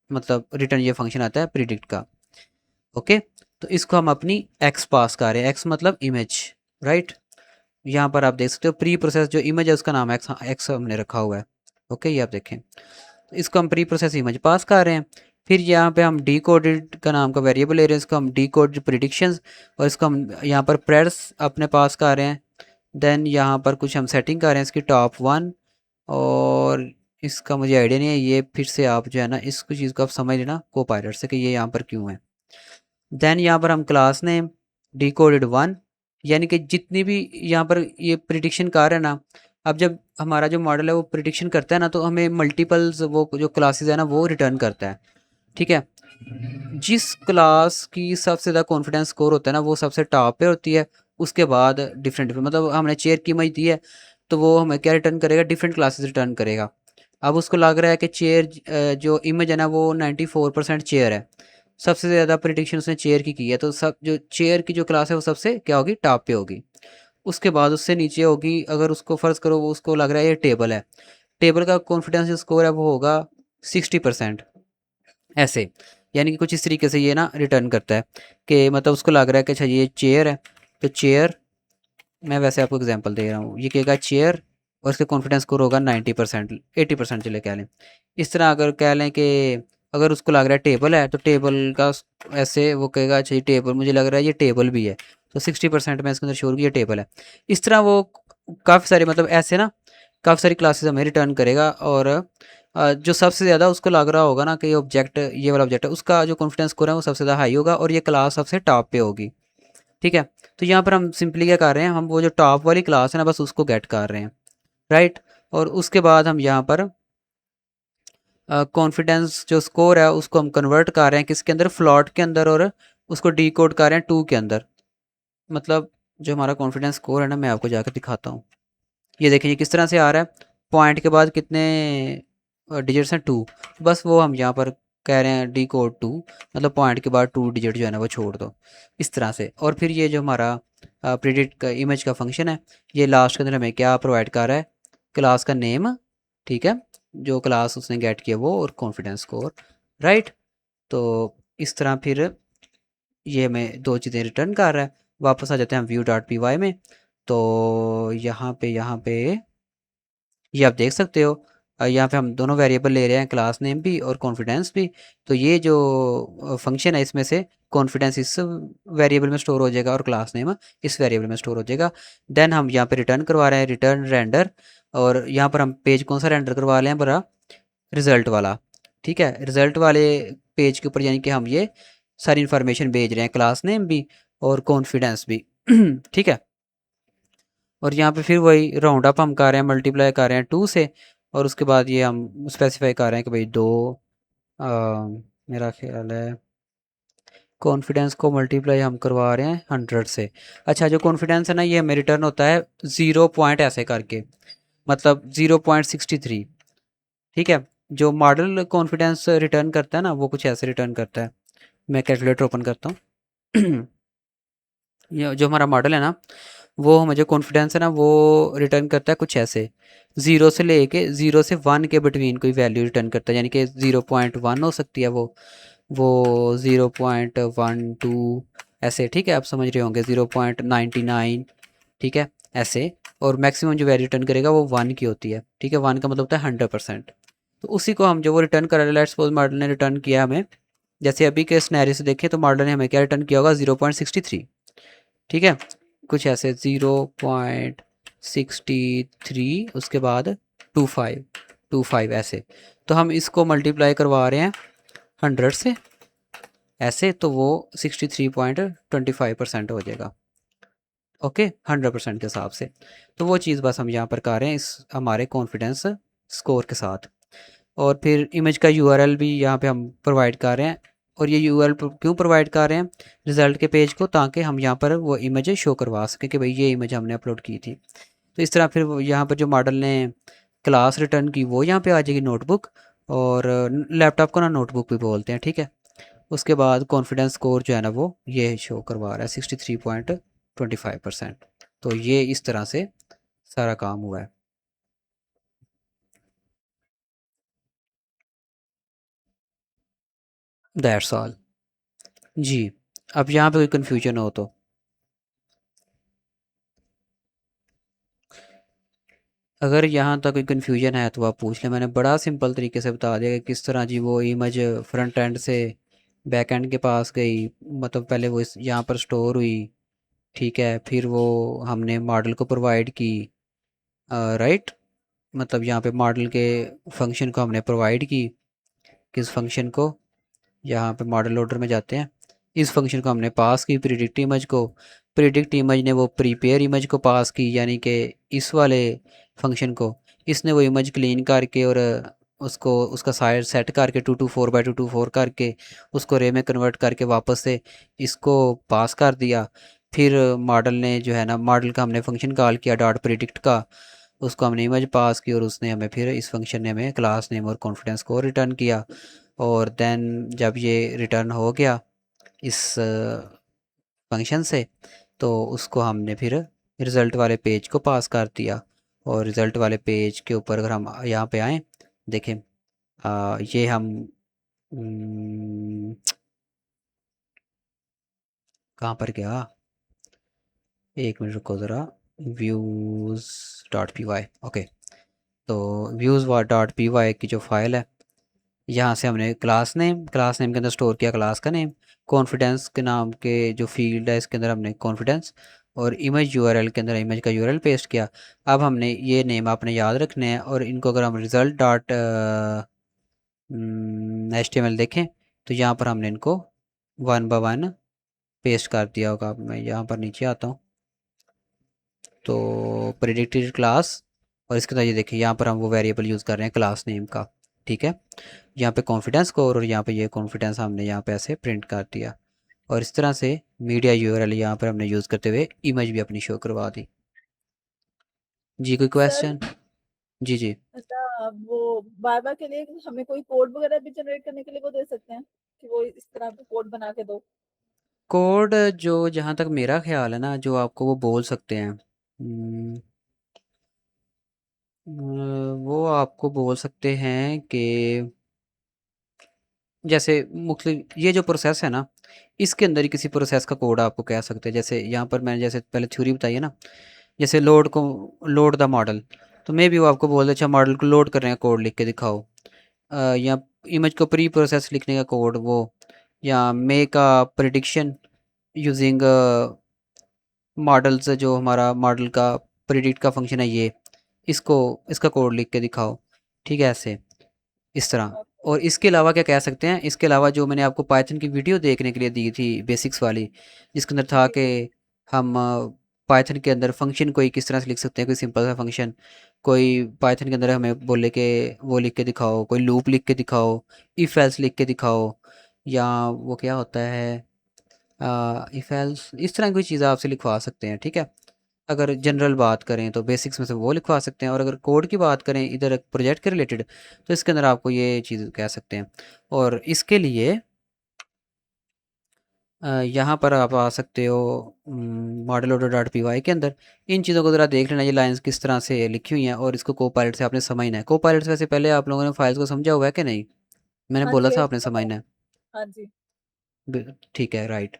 मतलब रिटर्न ये फंक्शन आता है प्रिडिक्ट का। ओके, तो इसको हम अपनी एक्स पास कर रहे हैं, एक्स मतलब इमेज, राइट। यहाँ पर आप देख सकते हो प्री प्रोसेस जो इमेज है उसका नाम एक्स एक्स हमने रखा हुआ है। ओके, ये आप देखें, तो इसको हम प्री प्रोसेस इमेज पास कर रहे हैं। फिर यहाँ पे हम डी कोडेड का नाम का वेरिएबल ले रहे हैं, इसको हम डी कोड प्रिडिक्शंस, और इसको हम यहाँ पर प्रेड्स अपने पास कर रहे हैं। देन यहाँ पर कुछ हम सेटिंग कर रहे हैं इसकी टॉप 1, और इसका मुझे आइडिया नहीं है, ये फिर से आप जो है ना इसको चीज़ को आप समझ लेना कोपायलट से कि ये यहाँ पर क्यों है। देन यहाँ पर हम क्लास नेम डिकोडेड 1, यानी कि जितनी भी यहाँ पर ये प्रिडिक्शन कार है ना, अब जब हमारा जो मॉडल है वो प्रिडिक्शन करता है ना, तो हमें मल्टीपल्स वो जो क्लासेस है ना वो रिटर्न करता है। ठीक है, जिस क्लास की सबसे ज़्यादा कॉन्फिडेंस स्कोर होता है ना वो सबसे टॉप पे होती है। उसके बाद डिफरेंट डिफरेंट, मतलब हमने चेयर की इमेज दी है तो वो हमें क्या रिटर्न करेगा, डिफरेंट क्लासेस रिटर्न करेगा। अब उसको लग रहा है कि चेयर जो इमेज है ना वो 94% चेयर है, सबसे ज़्यादा प्रिडिक्शन उसने चेयर की है, तो सब जो चेयर की जो क्लास है वो सबसे क्या होगी, टॉप पे होगी। उसके बाद उससे नीचे होगी, अगर उसको फ़र्ज़ करो वो उसको लग रहा है ये टेबल है, टेबल का कॉन्फिडेंस जो स्कोर है वो होगा 60%। ऐसे यानी कि कुछ इस तरीके से ये ना रिटर्न करता है कि मतलब उसको लग रहा है कि अच्छा ये चेयर है, तो चेयर, मैं वैसे आपको एग्जांपल दे रहा हूँ, ये कहेगा चेयर और इसका कॉन्फिडेंस स्कोर होगा 90%, 80% चले कह लें। इस तरह अगर कह लें कि अगर उसको लग रहा है टेबल है, तो टेबल का ऐसे वो कहेगा अच्छा ये टेबल, मुझे लग रहा है ये टेबल भी है, तो 60% मैं इसके अंदर श्योर कि ये टेबल है। इस तरह वो काफ़ी सारे मतलब ऐसे ना काफ़ी सारी क्लासेस हमें रिटर्न करेगा। और जो सबसे ज़्यादा उसको लग रहा होगा ना कि ये ऑब्जेक्ट, ये वाला ऑब्जेक्ट है, उसका जो कॉन्फिडेंस स्कोर है वो सबसे ज़्यादा हाई होगा और ये क्लास सबसे टॉप पे होगी। ठीक है, तो यहाँ पर हम सिंपली क्या कर रहे हैं, हम वो जो टॉप वाली क्लास है ना बस उसको गेट कर रहे हैं, राइट। और उसके बाद हम यहाँ पर कॉन्फिडेंस जो स्कोर है उसको हम कन्वर्ट कर रहे हैं किसके अंदर, फ्लॉट के अंदर, और उसको डीकोड कर रहे हैं 2 के अंदर। मतलब जो हमारा कॉन्फिडेंस स्कोर है ना, मैं आपको जाकर दिखाता हूँ। ये देखिए ये किस तरह से आ रहा है, पॉइंट के बाद कितने डिजिट्स हैं, 2। बस वो हम यहाँ पर कह रहे हैं डी कोड 2, मतलब पॉइंट के बाद 2 डिजिट जो है ना वो छोड़ दो, इस तरह से। और फिर ये जो हमारा प्रिडिक्ट का इमेज का फंक्शन है, ये लास्ट के अंदर हमें क्या प्रोवाइड कर रहा है, क्लास का नेम, ठीक है, जो क्लास उसने गेट किया वो, और कॉन्फिडेंस स्कोर, राइट। तो इस तरह फिर ये हमें दो चीज़ें रिटर्न कर रहा है। वापस आ जाते हैं हम व्यू डॉट पी वाई में। तो यहाँ पे ये आप देख सकते हो, यहाँ पे हम दोनों वेरिएबल ले रहे हैं, क्लास नेम भी और कॉन्फिडेंस भी। तो ये जो फंक्शन है इसमें से कॉन्फिडेंस इस वेरिएबल में स्टोर हो जाएगा और क्लास नेम इस वेरिएबल में स्टोर हो जाएगा। देन हम यहाँ पे रिटर्न करवा रहे हैं, रिटर्न रेंडर, और यहाँ पर हम पेज कौन सा रेंडर करवा रहे हैं, बरा रिज़ल्ट वाला। ठीक है, रिज़ल्ट वाले पेज के ऊपर यानी कि हम ये सारी इन्फॉर्मेशन भेज रहे हैं, क्लास नेम भी और कॉन्फिडेंस भी। ठीक है, और यहाँ पे फिर वही राउंड अप हम कर रहे हैं, मल्टीप्लाई कर रहे हैं 2 से, और उसके बाद ये हम स्पेसिफाई कर रहे हैं कि भाई 2, मेरा ख्याल है कॉन्फिडेंस को मल्टीप्लाई हम करवा रहे हैं 100 से। अच्छा, जो कॉन्फिडेंस है ना ये हमें रिटर्न होता है 0 पॉइंट ऐसे करके, मतलब 0.63। ठीक है, जो मॉडल कॉन्फिडेंस रिटर्न करता है ना वो कुछ ऐसे रिटर्न करता है। मैं कैलकुलेटर ओपन करता हूँ। ये जो हमारा मॉडल है ना, वो हमें जो कॉन्फिडेंस है ना वो रिटर्न करता है कुछ ऐसे, 0 से 1 के बिटवीन कोई वैल्यू रिटर्न करता है, यानी कि 0.1 हो सकती है वो 0.12 ऐसे। ठीक है, आप समझ रहे होंगे, 0.99, ठीक है, ऐसे। और मैक्सिमम जो वैल्यू रिटर्न करेगा वो 1 की होती है। ठीक है, 1 का मतलब होता है 100%। तो उसी को हम जो वो रिटर्न कर रहे हैं, लेट्स सपोज मॉडल ने रिटर्न किया हमें, जैसे अभी के स्नैरियो से देखें तो मॉडल ने हमें क्या रिटर्न किया होगा, 0.63। ठीक है, कुछ ऐसे 0.63, उसके बाद 25 ऐसे। तो हम इसको मल्टीप्लाई करवा रहे हैं 100 से ऐसे, तो वो 63.25% हो जाएगा। ओके, 100% के हिसाब से। तो वो चीज़ बस हम यहाँ पर कर रहे हैं इस हमारे कॉन्फिडेंस स्कोर के साथ। और फिर इमेज का यूआरएल भी यहाँ पे हम प्रोवाइड कर रहे हैं। और ये यूआरएल क्यों प्रोवाइड कर रहे हैं रिज़ल्ट के पेज को, ताकि हम यहाँ पर वो इमेज शो करवा सकें कि भाई ये इमेज हमने अपलोड की थी। तो इस तरह फिर यहाँ पर जो मॉडल ने क्लास रिटर्न की वो यहाँ पे आ जाएगी नोटबुक, और लैपटॉप को ना नोटबुक भी बोलते हैं। ठीक है, उसके बाद कॉन्फिडेंस स्कोर जो है ना वो ये शो करवा रहा है 63.25%। तो ये इस तरह से सारा काम हुआ है। दैट्स ऑल जी। अब यहाँ पे कोई कन्फ्यूजन हो तो, अगर यहाँ तक कोई कन्फ्यूजन है तो आप पूछ लें। मैंने बड़ा सिंपल तरीके से बता दिया कि किस तरह जी वो इमेज फ्रंट एंड से बैक एंड के पास गई, मतलब पहले वो इस यहाँ पर स्टोर हुई, ठीक है, फिर वो हमने मॉडल को प्रोवाइड की, राइट। मतलब यहाँ पे मॉडल के फंक्शन को हमने प्रोवाइड की। किस फंक्शन को? यहाँ पे मॉडल लोडर में जाते हैं, इस फंक्शन को हमने पास की प्रिडिक्ट इमेज को। प्रिडिक्ट इमेज ने वो प्रीपेयर इमेज को पास की, यानी कि इस वाले फंक्शन को। इसने वो इमेज क्लीन करके और उसको उसका साइज सेट करके 224 by 224 करके उसको रे में कन्वर्ट करके वापस से इसको पास कर दिया। फिर मॉडल ने जो है ना, मॉडल का हमने फंक्शन कॉल किया डॉट प्रिडिक्ट का, उसको हमने इमेज पास की और उसने हमें फिर इस फंक्शन ने हमें क्लास नेम और कॉन्फिडेंस स्कोर रिटर्न किया। और देन जब ये रिटर्न हो गया इस फंक्शन से, तो उसको हमने फिर रिज़ल्ट वाले पेज को पास कर दिया। और रिज़ल्ट वाले पेज के ऊपर अगर हम यहाँ पे आएँ, देखें ये हम कहाँ पर गया, एक मिनट रुको ज़रा। Views dot P Y, okay. तो व्यूज़ डॉट पी वाई की जो फाइल है, यहाँ से हमने क्लास नेम के अंदर स्टोर किया क्लास का नेम। कॉन्फिडेंस के नाम के जो फील्ड है इसके अंदर हमने कॉन्फिडेंस, और इमेज यूआरएल के अंदर इमेज का यूआरएल पेस्ट किया। अब हमने ये नेम आपने याद रखने हैं, और इनको अगर हम रिज़ल्ट डॉट एचटीएमएल देखें, तो यहाँ पर हमने इनको वन बाय वन पेस्ट कर दिया होगा। मैं यहाँ पर नीचे आता हूँ, तो प्रेडिक्टेड क्लास, और इसके अंदर ये देखिए यहाँ पर हम वो वेरिएबल यूज़ कर रहे हैं क्लास नेम का। ठीक है, यहाँ पे कॉन्फिडेंस स्कोर, और यहाँ पे ये कॉन्फिडेंस हमने यहाँ पे ऐसे प्रिंट कर दिया। और इस तरह से मीडिया यूआरएल यहाँ पर हमने यूज़ करते हुए इमेज भी अपनी शो करवा दी। जी कोई सर क्वेश्चन? जी जी। अच्छा, वो बार बार के लिए हमें कोई कोड वगैरह भी जनरेट करने के लिए वो दे सकते हैं कि वो इस तरह का कोड बना के दो? कोड जो जहाँ तक मेरा ख्याल है ना, जो आपको वो बोल सकते हैं, वो आपको बोल सकते हैं कि जैसे मुख्तलिफ ये जो प्रोसेस है ना, इसके अंदर ही किसी प्रोसेस का कोड आपको कह सकते हैं। जैसे यहाँ पर मैंने जैसे पहले थ्योरी बताई है ना, जैसे लोड द मॉडल, तो मे भी वो आपको बोल दे अच्छा मॉडल को लोड करने का कोड लिख के दिखाओ, या इमेज को प्री प्रोसेस लिखने का कोड वो, या make a prediction using models, जो हमारा मॉडल का प्रिडिक्ट का फंक्शन है ये, इसको इसका कोड लिख के दिखाओ। ठीक है, ऐसे इस तरह। और इसके अलावा क्या कह सकते हैं, इसके अलावा जो मैंने आपको पाइथन की वीडियो देखने के लिए दी थी बेसिक्स वाली, जिसके अंदर था जी कि जी। हम पाइथन के अंदर फंक्शन कोई किस तरह से लिख सकते हैं, कोई सिंपल सा फंक्शन, कोई पाइथन के अंदर हमें बोले कि वो लिख के दिखाओ, कोई लूप लिख के दिखाओ, इफ एल्स लिख के दिखाओ, या वो क्या होता है इफ एल्स, इस तरह की कोई चीज़ आपसे लिखवा सकते हैं। ठीक है, अगर जनरल बात करें तो बेसिक्स में से वो लिखवा सकते हैं, और अगर कोड की बात करें इधर प्रोजेक्ट के रिलेटेड, तो इसके अंदर आपको ये चीज़ कह सकते हैं। और इसके लिए यहाँ पर आप आ सकते हो model order dot P Y के अंदर। इन चीज़ों को ज़रा देख लेना, ये लाइंस किस तरह से लिखी हुई हैं, और इसको को पायलट से आपने समझना है। को पायलट से वैसे पहले आप लोगों ने फाइल्स को समझा हुआ है कि नहीं? मैंने हाँ बोला जी, था एक आपने पता है। समझना है। हाँ जी। ठीक है, राइट।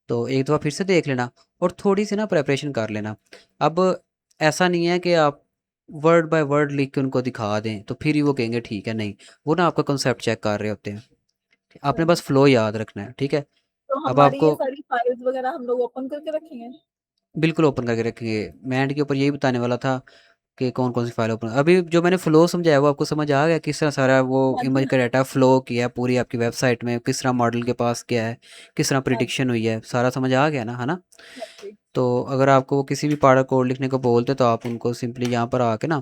तो एक दफ़ा फिर से देख लेना, और थोड़ी सी ना प्रेपरेशन कर लेना। अब ऐसा नहीं है कि आप वर्ड बाय वर्ड लिख के उनको दिखा दें तो फिर ही वो कहेंगे ठीक है, नहीं, वो ना आपका कॉन्सेप्ट चेक कर रहे होते हैं। आपने बस सही। फ्लो याद रखना है, ठीक है। तो अब हमारी ये आपको सारी फाइल्स वगैरह हम लोग ओपन करके रखेंगे? बिल्कुल ओपन करके रखिए। मैं एंड के ऊपर यही बताने वाला था कि कौन कौन सी फाइल ओपन, अभी जो मैंने फ्लो समझाया वो आपको समझ आ गया, किस तरह सारा वो हाँ जी। इमेज का डाटा फ्लो किया है पूरी आपकी वेबसाइट में, किस तरह मॉडल के पास क्या है, किस तरह हाँ जी। प्रिडिक्शन हुई है, सारा समझ आ गया ना, है ना? हाँ जी। तो अगर आपको वो किसी भी पार्ट का कोड लिखने को बोलते तो आप उनको सिंपली यहाँ पर आके ना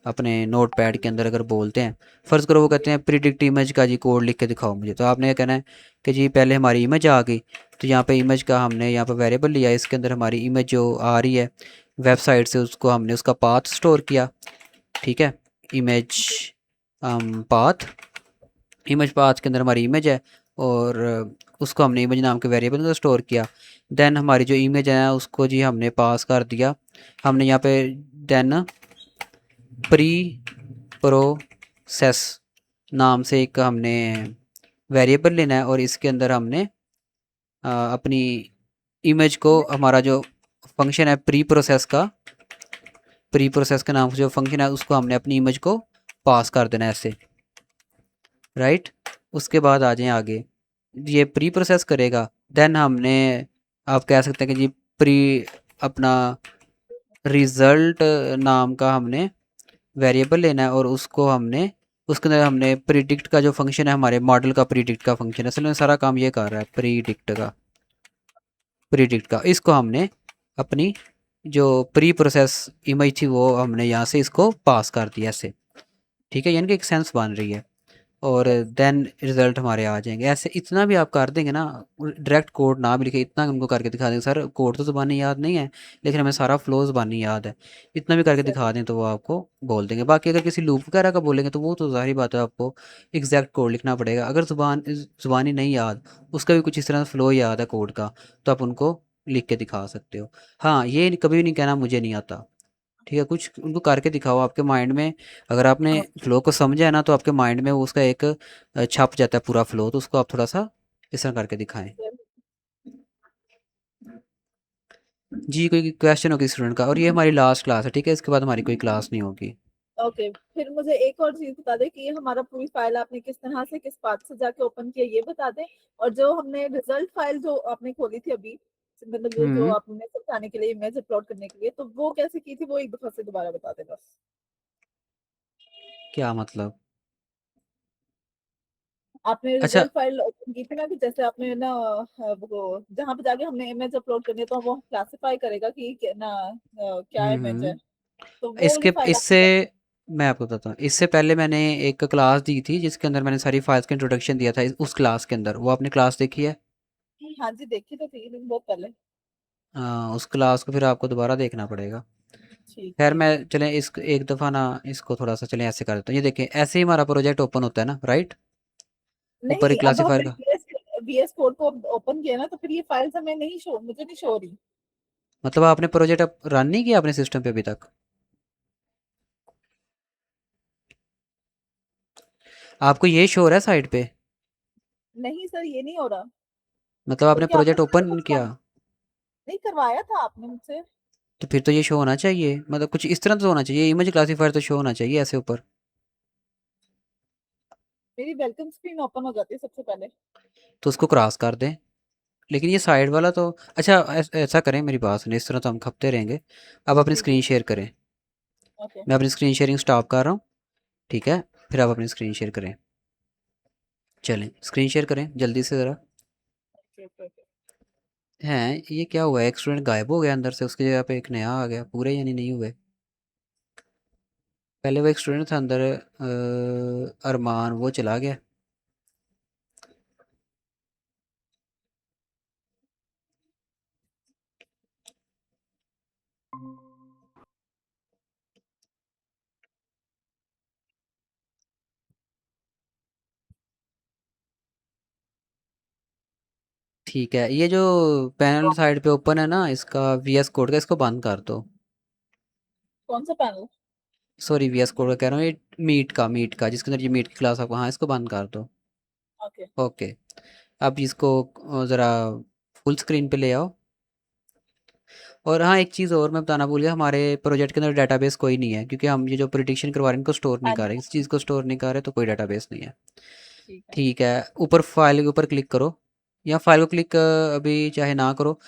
अपने नोट पैड के अंदर अगर बोलते हैं, फ़र्ज़ करो वो कहते जी हैं प्रिडिक्ट इमेज का जी कोड लिख के दिखाओ मुझे, तो आपने क्या कहना है कि जी पहले हमारी इमेज आ गई, तो यहाँ पे इमेज का हमने यहाँ पे वेरिएबल लिया, इसके अंदर हमारी इमेज जो आ रही है वेबसाइट से, उसको हमने उसका पाथ स्टोर किया। ठीक है, इमेज पाथ, इमेज पाथ के अंदर हमारी इमेज है, और उसको हमने इमेज नाम के वेरिएबल में स्टोर किया। देन हमारी जो इमेज है उसको जी हमने पास कर दिया। हमने यहाँ पे देन प्री प्रोसेस नाम से एक हमने वेरिएबल लेना है, और इसके अंदर हमने अपनी इमेज को, इमेज। हमारा जो फंक्शन है प्री प्रोसेस के नाम से जो फंक्शन है उसको हमने अपनी इमेज को पास कर देना है ऐसे, राइट। उसके बाद आ जाएं आगे, ये प्री प्रोसेस करेगा। देन हमने, आप कह सकते हैं कि जी प्री अपना रिज़ल्ट नाम का हमने वेरिएबल लेना है और उसको हमने उसके अंदर हमने प्रीडिक्ट का जो फंक्शन है हमारे मॉडल का प्रीडिक्ट का फंक्शन है, असल में सारा काम ये कर रहा है प्रीडिक्ट का इसको हमने अपनी जो प्री प्रोसेस इमेज थी वो हमने यहाँ से इसको पास कर दिया ऐसे। ठीक है, यानी कि एक सेंस बन रही है और यस। देन रिजल्ट हमारे आ जाएंगे। ऐसे इतना भी आप कर देंगे ना, डायरेक्ट कोड ना भी लिखे, इतना उनको करके दिखा देंगे, सर कोड तो ज़बानी याद नहीं है लेकिन हमें सारा फ्लो ज़बानी याद है, इतना भी करके दिखा दें तो वो आपको बोल देंगे। बाकी अगर किसी लूप वगैरह का बोलेंगे तो वो तो ज़ाहिर बात है आपको एग्जैक्ट कोड लिखना पड़ेगा। अगर ज़ुबानी नहीं याद, उसका भी कुछ इस तरह फ्लो याद है कोड का, तो आप उनको लिख के दिखा सकते हो। हाँ, ये कभी नहीं कहना मुझे नहीं आता। ठीक है, कुछ उनको करके दिखाओ आपके माइंड में। अगर आपने फ्लो को समझा है ना तो आपके माइंड में वो उसका एक छप जाता है पूरा फ्लो, तो उसको आप थोड़ा सा इस तरह करके दिखाएं। जी, कोई क्वेश्चन होगी स्टूडेंट का? और ये हमारी लास्ट क्लास है, ठीक है, इसके बाद हमारी कोई क्लास नहीं होगी। ओके, फिर मुझे एक और चीज बता दे कि ये हमारा पूरी फाइल आपने किस तरह से किस पाथ से जाके ओपन किया ये बता दे। और जो हमने रिजल्ट फाइल जो आपने खोली थी अभी, मतलब जो हम्म। आपने समझाने के लिए इमेज अपलोड करने के लिए, तो वो कैसे की थी वो एक दफा से दोबारा बता दे बस। क्या मतलब? आपने अच्छा। रिजल्ट फाइल ओपन की थी ना, कि जैसे आपने ना वो जहाँ पे जाके हमने इमेज अपलोड करनी है तो वो क्लासिफाई करेगा कि ना क्या इमेज है, हम्म। तो वो वाली इसके फाइल इससे आपने कैसे। मैं आपको बताता हूँ, इससे पहले मैंने एक क्लास दी थी जिसके अंदर मैंने सारी फाइल्स का इंट्रोडक्शन दिया था। उस क्लास के अंदर वो आपने क्लास देखी है? हाँ जी, देखी तो थी लेकिन बहुत पहले। उस क्लास को फिर आपको दोबारा देखना पड़ेगा। ठीक खैर, है। मैं चलें इस एक दफ़ा ना इसको थोड़ा सा चलें ऐसे कर देता हूँ। ये देखें, ऐसे ही हमारा प्रोजेक्ट ओपन होता है ना, राइट? ऊपर ही नहीं, अब क्लासीफायर हमने का। VS कोड को ओपन किया ना, तो फिर ये फाइल्स हमें नहीं शो, मुझे नहीं शो हो रही। मतलब आपने प्रोजेक्ट अब रन नहीं किया अपने सिस्टम पे अभी तक? आपको ये शो हो रहा है साइड पे? नहीं सर, ये नहीं हो रहा। मतलब तो आपने क्या आपने प्रोजेक्ट मुझसे ओपन नहीं कुछ किया? नहीं करवाया था आपने मुझसे। तो फिर तो ये शो होना चाहिए, मतलब कुछ इस तरह तो होना चाहिए, इमेज क्लासीफायर तो शो होना चाहिए ऐसे ऊपर। मेरी वेलकम स्क्रीन ओपन हो जाती है सबसे पहले। तो उसको क्रॉस कर दें। लेकिन ये साइड वाला तो अच्छा, ऐसा करें, मेरी बात सुनिए, इस तरह तो हम खपते रहेंगे। अब अपनी जी जी। स्क्रीन शेयर करें। ओके। मैं अपनी स्क्रीन शेयरिंग स्टॉप कर रहा हूँ। ठीक है, फिर आप अपनी स्क्रीन शेयर करें। चलें स्क्रीन शेयर करें जल्दी से ज़रा। Okay okay okay. हैं, ये क्या हुआ है? एक स्टूडेंट गायब हो गया अंदर से, उसकी जगह पे एक नया आ गया। पूरे यानी नहीं हुए? पहले वो एक स्टूडेंट था अंदर, अरमान, वो चला गया। ठीक है, ये जो पैनल साइड पे ओपन है ना इसका VS कोड का, इसको बंद कर दो। कौन सा पैनल। सॉरी, VS कोड का कह रहा हूँ, ये मीट का जिसके अंदर ये मीट की क्लास आपको, हाँ इसको बंद कर दो। ओके। ओके। अब इसको ज़रा फुल स्क्रीन पे ले आओ। और हाँ, एक चीज़ और मैं बताना भूल गया, हमारे प्रोजेक्ट के अंदर डाटाबेस कोई नहीं है क्योंकि हम ये जो प्रिडिक्शन करवा रहे हैं इनको स्टोर नहीं हाँ कर जी रहे, हाँ इस जी। चीज़ को स्टोर नहीं कर रहे, तो कोई डाटाबेस नहीं है। ठीक है। ठीक है, ऊपर फाइल के ऊपर क्लिक करो, या फाइल को क्लिक अभी चाहे ना करो।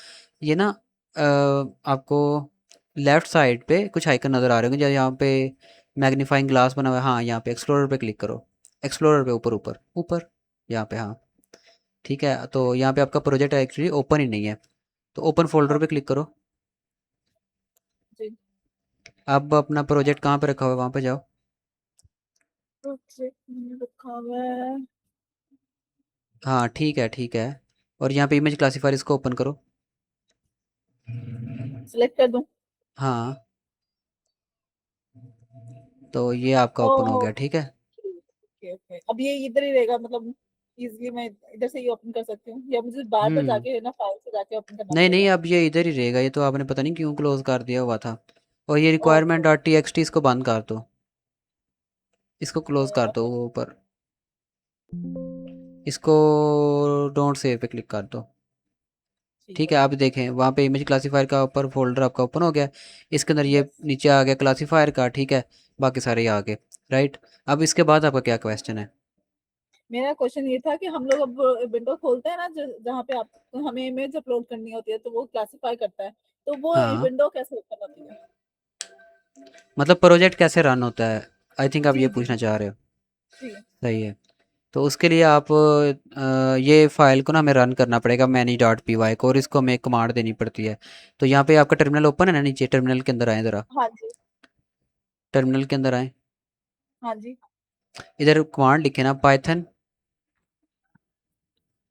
ये ना आपको लेफ़्ट साइड पे कुछ आइकन नज़र आ रहे होंगे, जैसे यहाँ पे मैग्नीफाइंग ग्लास बना हुआ है, हाँ यहाँ पे एक्सप्लोरर पे क्लिक करो। एक्सप्लोरर पे ऊपर ऊपर ऊपर, यहाँ पे, हाँ। ठीक है, तो यहाँ पे आपका प्रोजेक्ट एक्चुअली ओपन ही नहीं है, तो ओपन फोल्डर पे क्लिक करो। जी। अब अपना प्रोजेक्ट कहाँ पे रखा हुआ है वहाँ पे जाओ। प्रोजेक्ट मैंने रखा हुआ है। हाँ ठीक है, ठीक है। और यहाँ पे इमेज क्लासीफायर, इसको ओपन करो। सिलेक्ट कर दूं। हाँ, तो ये आपका ओ ओपन हो गया, ठीक है। ओके ओके, अब ये इधर ही रहेगा मतलब, इजीली मैं इधर से ही ओपन कर सकती हूँ, या मुझे बार बार हम्म। जाके है ना फाइल से जाके ओपन करना नहीं नहीं, पड़ेगा। अब ये इधर ही रहेगा, ये तो आपने पता नहीं क्यों क्लोज कर दिया हुआ था। और ये okay. Requirement dot T x T इसको बंद कर दो, इसको क्लोज कर दो वो ऊपर। इसको डोंट सेव पे क्लिक कर दो। ठीक ठीक है। है, आप देखें वहाँ पे इमेज क्लासीफायर का ऊपर फोल्डर आपका ओपन हो गया। इसके अंदर ये यस। नीचे आ गया क्लासीफायर का, ठीक है। बाकी सारे ये आ गए, राइट। अब इसके बाद आपका क्या क्वेश्चन है? मेरा क्वेश्चन ये था कि हम लोग अब विंडो खोलते हैं ना, जहाँ पे आप हमें इमेज अपलोड करनी होती है तो वो क्लासिफाई करता है, तो वो हाँ, विंडो कैसे ओपन होती है। मतलब प्रोजेक्ट कैसे रन होता है, आई थिंक आप जी ये जी पूछना चाह रहे हो। जी। सही है। तो उसके लिए आप ये फाइल को ना हमें रन करना पड़ेगा manage.py को, और इसको हमें कमांड देनी पड़ती है। तो यहाँ पे आपका टर्मिनल ओपन है ना, नीचे टर्मिनल के अंदर आए ज़रा, हाँ जी टर्मिनल के अंदर आए, हाँ जी। इधर कमांड लिखे ना, पाइथन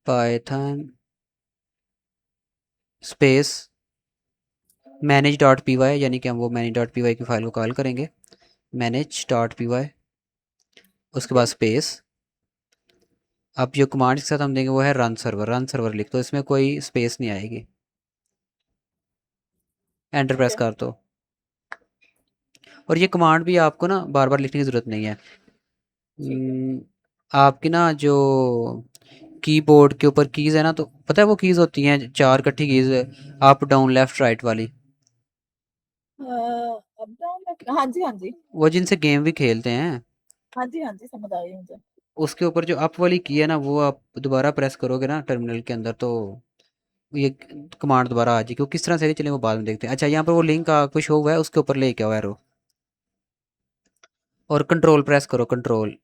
पाइथन स्पेस manage.py, यानी कि हम वो manage.py की फाइल को कॉल करेंगे, manage.py, उसके ओके बाद स्पेस। अब जो कमांड के साथ हम देंगे वो है रन सर्वर, रन सर्वर लिख दो, इसमें कोई स्पेस नहीं आएगी, एंटर प्रेस ओके कर दो। और ये कमांड भी आपको ना बार बार लिखने की ज़रूरत नहीं है। ठीक है। आपकी ना जो कीबोर्ड के ऊपर कीज़ है ना, तो पता है वो कीज़ होती हैं चार इकट्ठी keys, up down left right वाली, अप डाउन, हाँ जी हाँ जी वो जिनसे गेम भी खेलते हैं, हाँ जी समझ आ गई मुझे। उसके ऊपर जो अप वाली की है ना, वो आप दोबारा प्रेस करोगे ना टर्मिनल के अंदर, तो ये कमांड दोबारा आ जाएगी। वो किस तरह से चले वो बाद में देखते हैं। अच्छा, यहाँ पर वो लिंक आपको शो हुआ है, उसके ऊपर लेके आओ एरो, और कंट्रोल प्रेस करो, कंट्रोल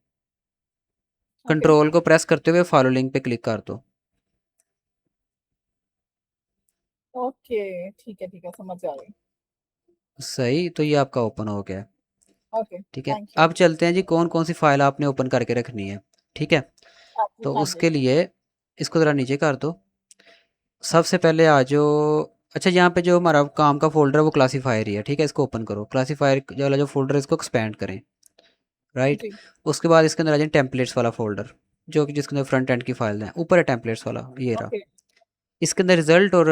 ओके कंट्रोल को प्रेस करते हुए फॉलो लिंक पे क्लिक कर दो। ओके ठीक है समझ आ गई। सही, तो ये आपका ओपन हो गया है। ओके ठीक है, थैंक यू। अब चलते हैं जी, कौन कौन सी फाइल आपने ओपन करके रखनी है। ठीक है, हाँ जी तो हाँ जी। उसके लिए इसको ज़रा नीचे कर दो, सबसे पहले आ जाओ। अच्छा, यहाँ पे जो हमारा काम का फोल्डर है वो क्लासीफायर ही है, ठीक है, इसको ओपन करो, क्लासीफायर वाला जो फोल्डर है इसको एक्सपेंड करें, राइट। जी उसके बाद इसके अंदर आ जाए टेम्पलेट्स वाला फोल्डर, जो कि जिसके अंदर फ्रंट एंड की फाइल है, ऊपर है टेम्पलेट्स वाला, ये रहा। ओके इसके अंदर रिजल्ट, और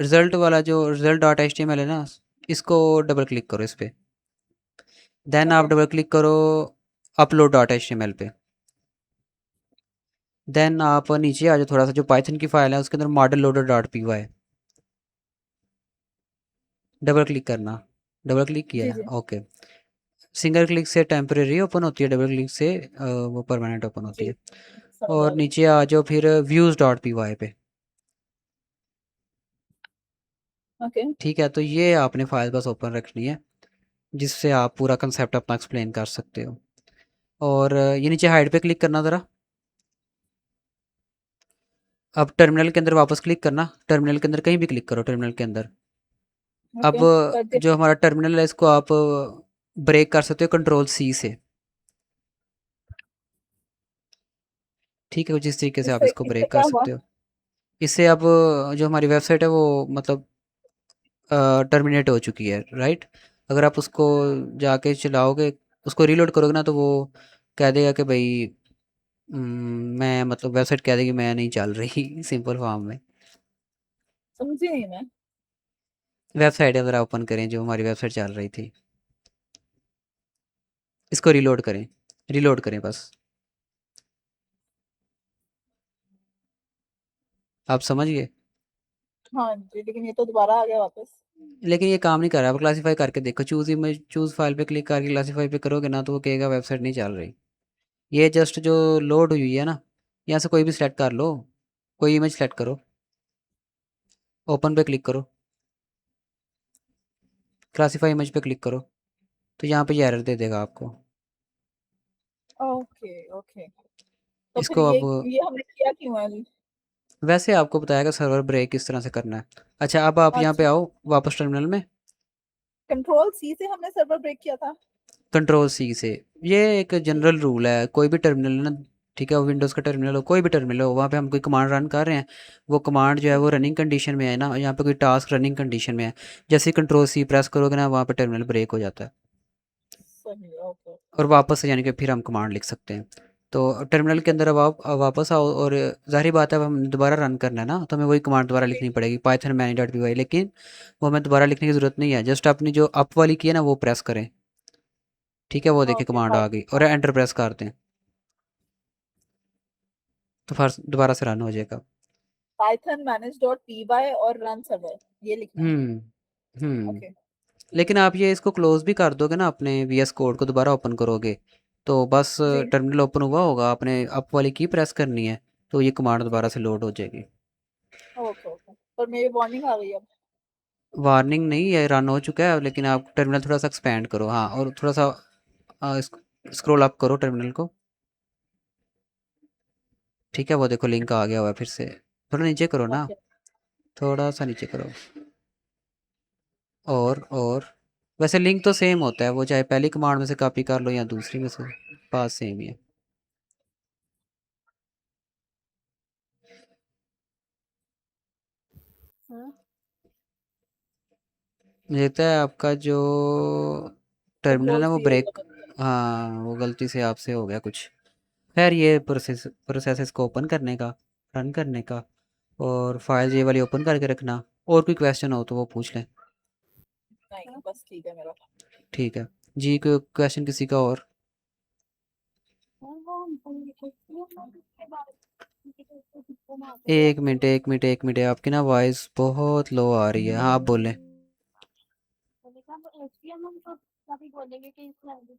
रिजल्ट वाला जो result dot H T M L है ना, इसको डबल क्लिक करो इस पर। देन आप ओके डबल क्लिक करो upload dot H T M L पे। देन आप नीचे आ जाओ थोड़ा सा, जो पाइथन की फाइल है उसके अंदर model loader dot P Y, double click करना। डबल क्लिक किया जी है, जी ओके। सिंगल क्लिक से टेम्परेरी ओपन होती है, डबल क्लिक से वो परमानेंट ओपन होती जी है। समझ आ और गई। नीचे आ जाओ फिर व्यूज़ डॉट पी वाई पे। ओके ठीक है, तो ये आपने फाइल बस ओपन रखनी है, जिससे आप पूरा कंसेप्ट अपना एक्सप्लेन कर सकते हो। और ये नीचे हाइड पे क्लिक करना ज़रा। अब टर्मिनल के अंदर वापस क्लिक करना, टर्मिनल के अंदर कहीं भी क्लिक करो टर्मिनल के अंदर। अब ओके कर दिया। जो हमारा टर्मिनल है इसको आप ब्रेक कर सकते हो कंट्रोल सी से। ठीक है, जिस तरीके से आप इससे इसको इससे ब्रेक कर क्या हुआ? सकते हो। इससे अब जो हमारी वेबसाइट है वो मतलब टर्मिनेट हो चुकी है, राइट। अगर आप उसको जाके चलाओगे, उसको रीलोड करोगे ना, तो वो कह देगा कि भाई मैं मतलब वेबसाइट कह देगी मैं नहीं चल रही सिंपल फॉर्म में। समझी नहीं मैं। वेबसाइट अगर ओपन करें, जो हमारी वेबसाइट चल रही थी, इसको रीलोड करें, रीलोड करें बस, आप समझ गए। हाँ जी लेकिन ये तो दोबारा आ गया वापस। लेकिन ये काम नहीं कर रहा, आप क्लासीफाई करके देखो, चूज इमेज चूज फाइल पे क्लिक करके क्लासीफाई पे करोगे ना, तो वो कहेगा वेबसाइट नहीं चल रही। ये जस्ट जो लोड हुई है ना, यहाँ से कोई भी सिलेक्ट कर लो, कोई इमेज सेलेक्ट करो, ओपन पे क्लिक करो, क्लासीफाई इमेज पे क्लिक करो, तो यहाँ पे ये एरर दे देगा आपको। Okay okay. तो फिर इसको अब ये हमने किया क्यों है अभी? वैसे आपको बताया सर्वर ब्रेक किस तरह से करना है। अच्छा, अब आप यहाँ पे अच्छा आओ वापस टर्मिनल में, कंट्रोल सी से हमने सर्वर ब्रेक किया था। कंट्रोल सी से। ये एक जी जनरल रूल है, कोई भी टर्मिनल है ना, ठीक है, विंडोज़ का टर्मिनल हो, कोई भी टर्मिनल हो, वहाँ पे हम कोई कमांड रन कर रहे हैं, वो कमांड जो है जी वो रनिंग कंडीशन में है ना, यहाँ पे कोई टास्क रनिंग कंडीशन में है, जैसे ही कंट्रोल सी प्रेस करोगे ना, वहाँ पे टर्मिनल ब्रेक हो जाता है, सही ओके। और वापस से यानी कि फिर हम कमांड लिख सकते हैं। तो टर्मिनल के अंदर अब वापस आओ, और ज़ाहिर बात है अब हम दोबारा रन करना है ना, तो हमें वही कमांड दोबारा जी लिखनी पड़ेगी, Python many dot P Y, लेकिन वो हमें दोबारा लिखने की ज़रूरत नहीं है, जस्ट अपनी जो अप वाली की है ना वो प्रेस करें। ठीक है, वो देखिए ओके कमांड आ गई, और एंटर प्रेस कर दें, तो फिर दोबारा से रन हो जाएगा। Python manage dot P Y और रन सर्वर ये लिखना है। हम्म हम्म। ओके लेकिन आप ये इसको क्लोज भी कर दोगे ना, अपने वी एस कोड को दोबारा ओपन करोगे, तो बस जी टर्मिनल ओपन हुआ होगा, आपने अप वाली की प्रेस करनी है, तो ये कमांड ठीक दोबारा है। से लोड हो जाएगी। ओके ओके पर मेरी वार्निंग आ गई अब। वार्निंग नहीं है, रन हो चुका है, लेकिन आप टर्मिनल थोड़ा सा एक्सपेंड करो, हाँ, और थोड़ा सा स्क्रॉल अप करो टर्मिनल को। ठीक है, वो देखो लिंक आ गया हुआ है फिर से। थोड़ा नीचे करो ना, ओके। थोड़ा सा नीचे करो। और वैसे लिंक तो सेम होता है, वो चाहे पहली कमांड में से कॉपी कर लो या दूसरी में से, पास सेम ही है। हाँ, मुझे लगता है आपका जो टर्मिनल है कंट्रोल वो सी हो ब्रेक, गया। हाँ, वो गलती से आपसे हो गया कुछ। खैर, ये प्रोसेस इसको ओपन करने का, रन करने का, और फाइल ये वाली ओपन करके रखना। और कोई क्वेश्चन हो तो वो पूछ लें। नहीं बस ठीक है मेरा। ठीक है जी, कोई क्वेश्चन किसी का और? वो हम के बारे में कितना ना तो एक जैसे मिनट, एक मिनट, एक मिनट, आपकी ना वॉइस बहुत लो आ रही है, हाँ आप बोलें। मैंने कहा वो एचटीएमएल तो कभी बोलेंगे कि इस लैंग्वेज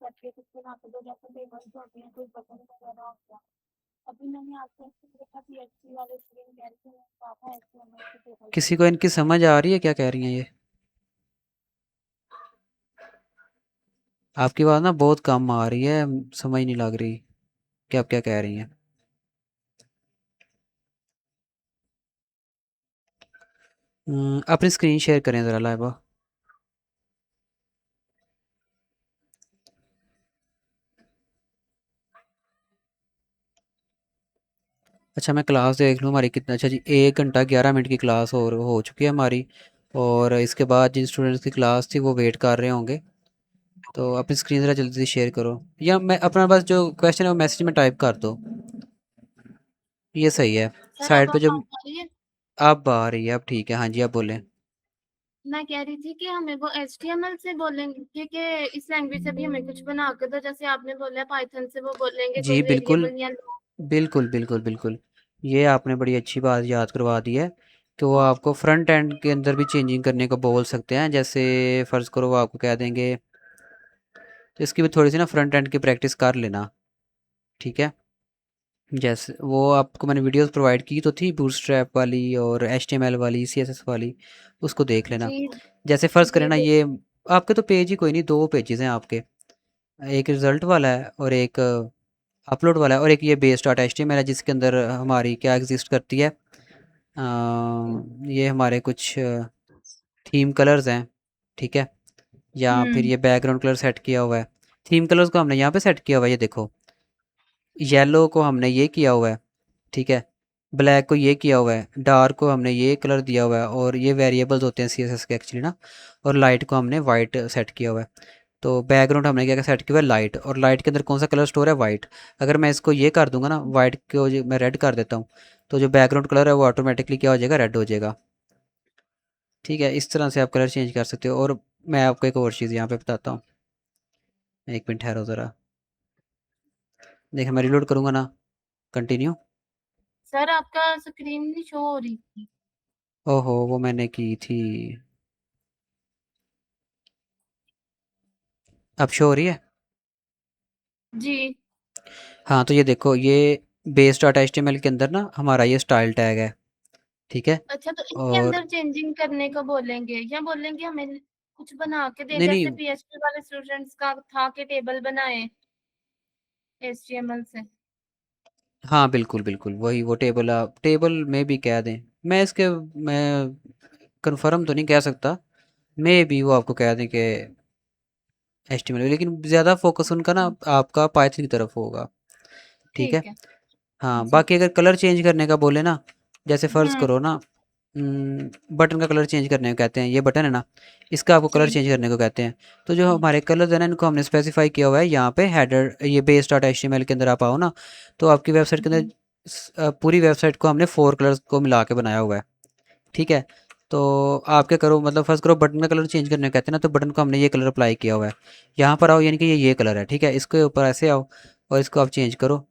करके कितना ना तो जैसे टेबल्स होते हैं कोई बटन वगैरह होता है। अभी मैंने आपसे देखा पीएचपी वाले स्क्रीन कह रहे थे पापा एचटीएमएल के टेबल्स किसी को होते हैं। इनकी समझ आ रही है क्या कह रही हैं ये? आपकी बात ना बहुत कम आ रही है, समझ नहीं लग रही कि आप क्या कह रही हैं। अपनी स्क्रीन शेयर करें ज़रा लाइबा। अच्छा, मैं क्लास देख लूँ हमारी कितना। अच्छा जी, 1 घंटा 11 मिनट की क्लास और हो चुकी है हमारी। और इसके बाद जिन स्टूडेंट्स की क्लास थी वो वेट कर रहे होंगे। तो अपनी स्क्रीन ज़रा जल्दी से शेयर करो, या मैं अपना बस जो क्वेश्चन है वो मैसेज में टाइप कर दो, ये सही है। सर अब साइड पे जो बात आ रही है। अब आ रही है, अब ठीक है, हाँ जी, आप बोलें। मैं कह रही थी कि हमें वो एचटीएमएल से बोलेंगे कि इस लैंग्वेज से भी हमें कुछ बना कर दो जैसे आपने बोला पाइथन से वो बोलेंगे जी कोई बिल्कुल, वेरिएबल या बिल्कुल, बिल्कुल, बिल्कुल। ये आपने बड़ी अच्छी बात याद करवा दी है कि वो आपको फ्रंट एंड के अंदर भी चेंजिंग करने को बोल सकते हैं। जैसे फ़र्ज़ करो वो आपको कह देंगे, तो इसकी भी थोड़ी सी ना फ्रंट एंड की प्रैक्टिस कर लेना। ठीक है, जैसे वो आपको मैंने वीडियोस प्रोवाइड की तो थी, बूटस्ट्रैप वाली और एचटीएमएल वाली, सीएसएस वाली, उसको देख लेना। जी जैसे फ़र्ज़ करें जी ना, ये आपके तो पेज ही कोई नहीं, 2 पेजेस हैं आपके। एक रिज़ल्ट वाला है और एक अपलोड वाला है, और एक ये बेस डॉट एचटीएमएल है जिसके अंदर हमारी क्या एग्जिस्ट करती है। ये हमारे कुछ थीम कलर्स हैं। ठीक है, या फिर हम्म ये बैकग्राउंड कलर सेट किया हुआ है। थीम कलर्स को हमने यहाँ पे सेट किया हुआ है, ये देखो। येलो को हमने ये किया हुआ है। ठीक है, ब्लैक को ये किया हुआ है, डार्क को हमने ये कलर दिया हुआ है, और ये वेरिएबल्स होते हैं सीएसएस के एक्चुअली ना। और लाइट को हमने वाइट सेट किया हुआ है। तो बैकग्राउंड हमने क्या क्या सेट किया हुआ है, लाइट, और लाइट के अंदर कौन सा कलर स्टोर है, वाइट। अगर मैं इसको ये कर दूंगा ना, वाइट को मैं रेड कर देता हूँ, तो जो बैकग्राउंड कलर है वो ऑटोमेटिकली क्या हो जाएगा, रेड हो जाएगा। ठीक है, इस तरह से आप कलर चेंज कर सकते हो। और मैं आपको एक और चीज़ यहाँ पे बताता हूँ, एक मिनट ठहरो ज़रा। देखिए, मैं रिलोड करूँगा ना, कंटिन्यू। सर आपका स्क्रीन नहीं शो हो रही थी। ओहो, वो मैंने की थी। अब शो हो रही है? जी हाँ, तो ये देखो, ये base dot H T M L के अंदर ना हमारा ये स्टाइल टैग है। ठीक है, अच्छा तो इसके और अंदर चेंजिंग करने को बोलेंगे या बोलेंगे हमें कुछ बना के दे नहीं जैसे नहीं, पीएचपी वाले स्टूडेंट्स का था कि टेबल बनाए एचटीएमएल से। हाँ बिल्कुल बिल्कुल, वही वो टेबल, आप टेबल में भी कह दें। मैं कंफर्म तो नहीं कह सकता, मे भी वो आपको कह दें कि एच टी एम एल, लेकिन ज़्यादा फोकस उनका ना आपका पाइथन की तरफ होगा। ठीक है, ठीक है हाँ, जी। बाकी अगर कलर चेंज करने का बोले ना, जैसे फ़र्ज़ हम्म करो ना, बटन का कलर चेंज करने को कहते हैं, ये बटन है ना, इसका आपको कलर जी चेंज करने को कहते हैं। तो जो हमारे कलर्स हैं ना, इनको हमने स्पेसिफाई किया हुआ है यहाँ पे हेडर, ये base dot H T M L के अंदर आप आओ ना, तो आपकी वेबसाइट के अंदर पूरी वेबसाइट को हमने 4 कलर्स को मिला के बनाया हुआ है। ठीक है, तो आप क्या करो, मतलब फर्स्ट करो बटन का कलर चेंज करने को कहते हैं ना, तो बटन को हमने ये कलर अप्लाई किया हुआ है। यहाँ पर आओ, यानी कि ये कलर है। ठीक है, इसके ऊपर ऐसे आओ और इसको आप चेंज करो,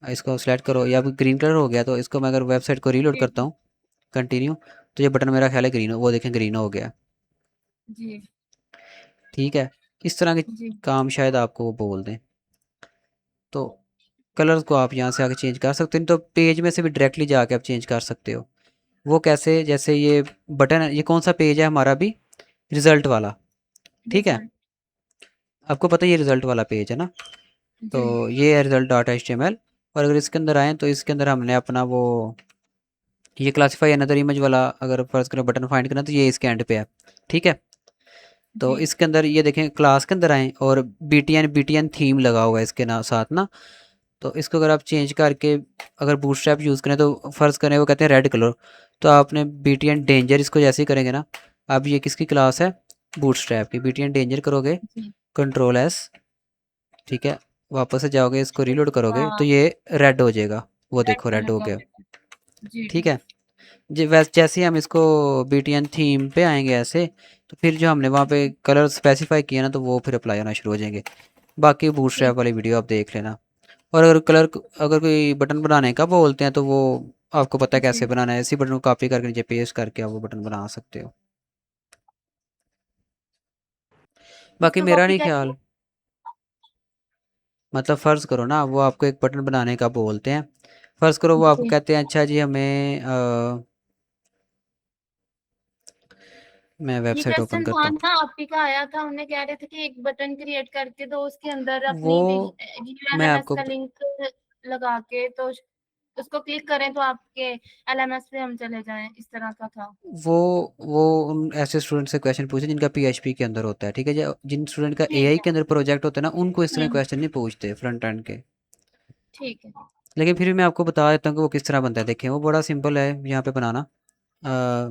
इसको सेलेक्ट करो, या ग्रीन कलर हो गया, तो इसको मैं अगर वेबसाइट को रीलोड जी करता हूँ, कंटिन्यू, तो ये बटन मेरा ख्याल है ग्रीन, वो देखें ग्रीन हो गया। जी ठीक है, इस तरह के जी काम शायद आपको वो बोल दें। तो कलर्स को आप यहाँ से आके चेंज कर सकते हो, नहीं तो पेज में से भी डायरेक्टली जाके आप चेंज कर सकते हो। वो कैसे, जैसे ये बटन है, ये कौन सा पेज है हमारा भी, रिजल्ट वाला, ठीक है। रिजल्ट। आपको पता है ये रिजल्ट वाला पेज है ना, तो जी। ये है रिजल्ट डॉट HTML। और अगर इसके अंदर आए तो इसके अंदर हमने अपना वो ये क्लासीफाई अनदर इमेज वाला अगर फर्ज करें बटन फाइंड करना तो ये इसके एंड पे है, ठीक है। तो जी। इसके अंदर ये देखें क्लास के अंदर आए और BTN थीम लगा हुआ है इसके ना साथ ना। तो इसको अगर आप चेंज करके अगर बूटस्ट्रैप यूज़ करें तो फ़र्ज़ करें वो कहते हैं रेड कलर, तो आपने BTN डेंजर इसको जैसे ही करेंगे ना, अब ये किसकी क्लास है, बूटस्ट्रैप की, BTN डेंजर करोगे, जी। कंट्रोल S, ठीक है, वापस से जाओगे इसको रीलोड करोगे तो हाँ। ये रेड हो जाएगा, वो रेड देखो रेड कलर हो का हो गया, जाता है। जी ठीक ठीक। है। जैसे ही हम इसको BTN थीम पे आएंगे ऐसे, तो फिर जो हमने वहाँ पे कलर स्पेसिफाई किया ना तो वो फिर अप्लाई होना शुरू हो जाएंगे। बाकी बूटस्ट्रैप ठीक। वाली वीडियो आप देख लेना। और अगर कोई बटन बनाने का बोलते हैं तो वो आपको पता है कैसे जी। बनाना है, इसी बटन को कॉपी करके नीचे पेस्ट करके आप वो बटन बना सकते हो। बाकी इसको मेरा कॉपी नहीं कैसे? ख्याल, मतलब फ़र्ज़ करो ना वो आपको एक बटन बनाने का बोलते हैं, फ़र्ज़ करो वो आपको जी। कहते हैं अच्छा जी हमें मैं ये वेबसाइट ओपन क्वेश्चन करता था हूँ। ना आप ही का आया था, हमने कह रहे थे कि एक बटन क्रिएट करके दो, उसके अंदर वो अपनी मैं यूएलएमएस आपको का लिंक लगा के तो उसको क्लिक करें तो आपके एलएमएस पे हम चले जाएं, इस तरह का था। वो वो उन ऐसे स्टूडेंट से क्वेश्चन पूछे जिनका PHP के अंदर होता है, ठीक है। जिन स्टूडेंट का ठीक AI है। के अंदर प्रोजेक्ट होता है ना उनको इस तरह हम्म। क्वेश्चन नहीं पूछते फ्रंट एंड के। ठीक है। लेकिन फिर भी मैं आपको बता देता हूँ कि वो किस तरह बनता है। देखें वो बड़ा सिंपल है यहाँ पे बनाना। अ,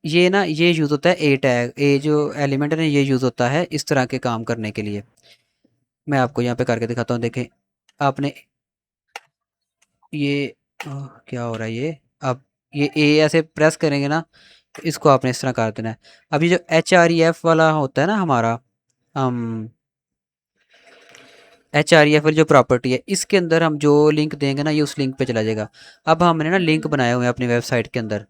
ये ना ये यूज़ होता है ए टैग, ए जो एलिमेंट है ना ये यूज़ होता है इस तरह के काम करने के लिए। मैं आपको यहाँ पे करके दिखाता हूँ, देखें आपने ये क्या हो रहा है ये, आप ये ए ऐसे प्रेस करेंगे ना तो इसको आपने इस तरह कर देना है। अब ये जो HREF वाला होता है ना हमारा, हम HREF वाली जो प्रॉपर्टी है इसके अंदर हम जो लिंक देंगे ना ये उस लिंक पे चला जाएगा। अब हमने ना लिंक बनाए हुए हैं अपनी वेबसाइट के अंदर,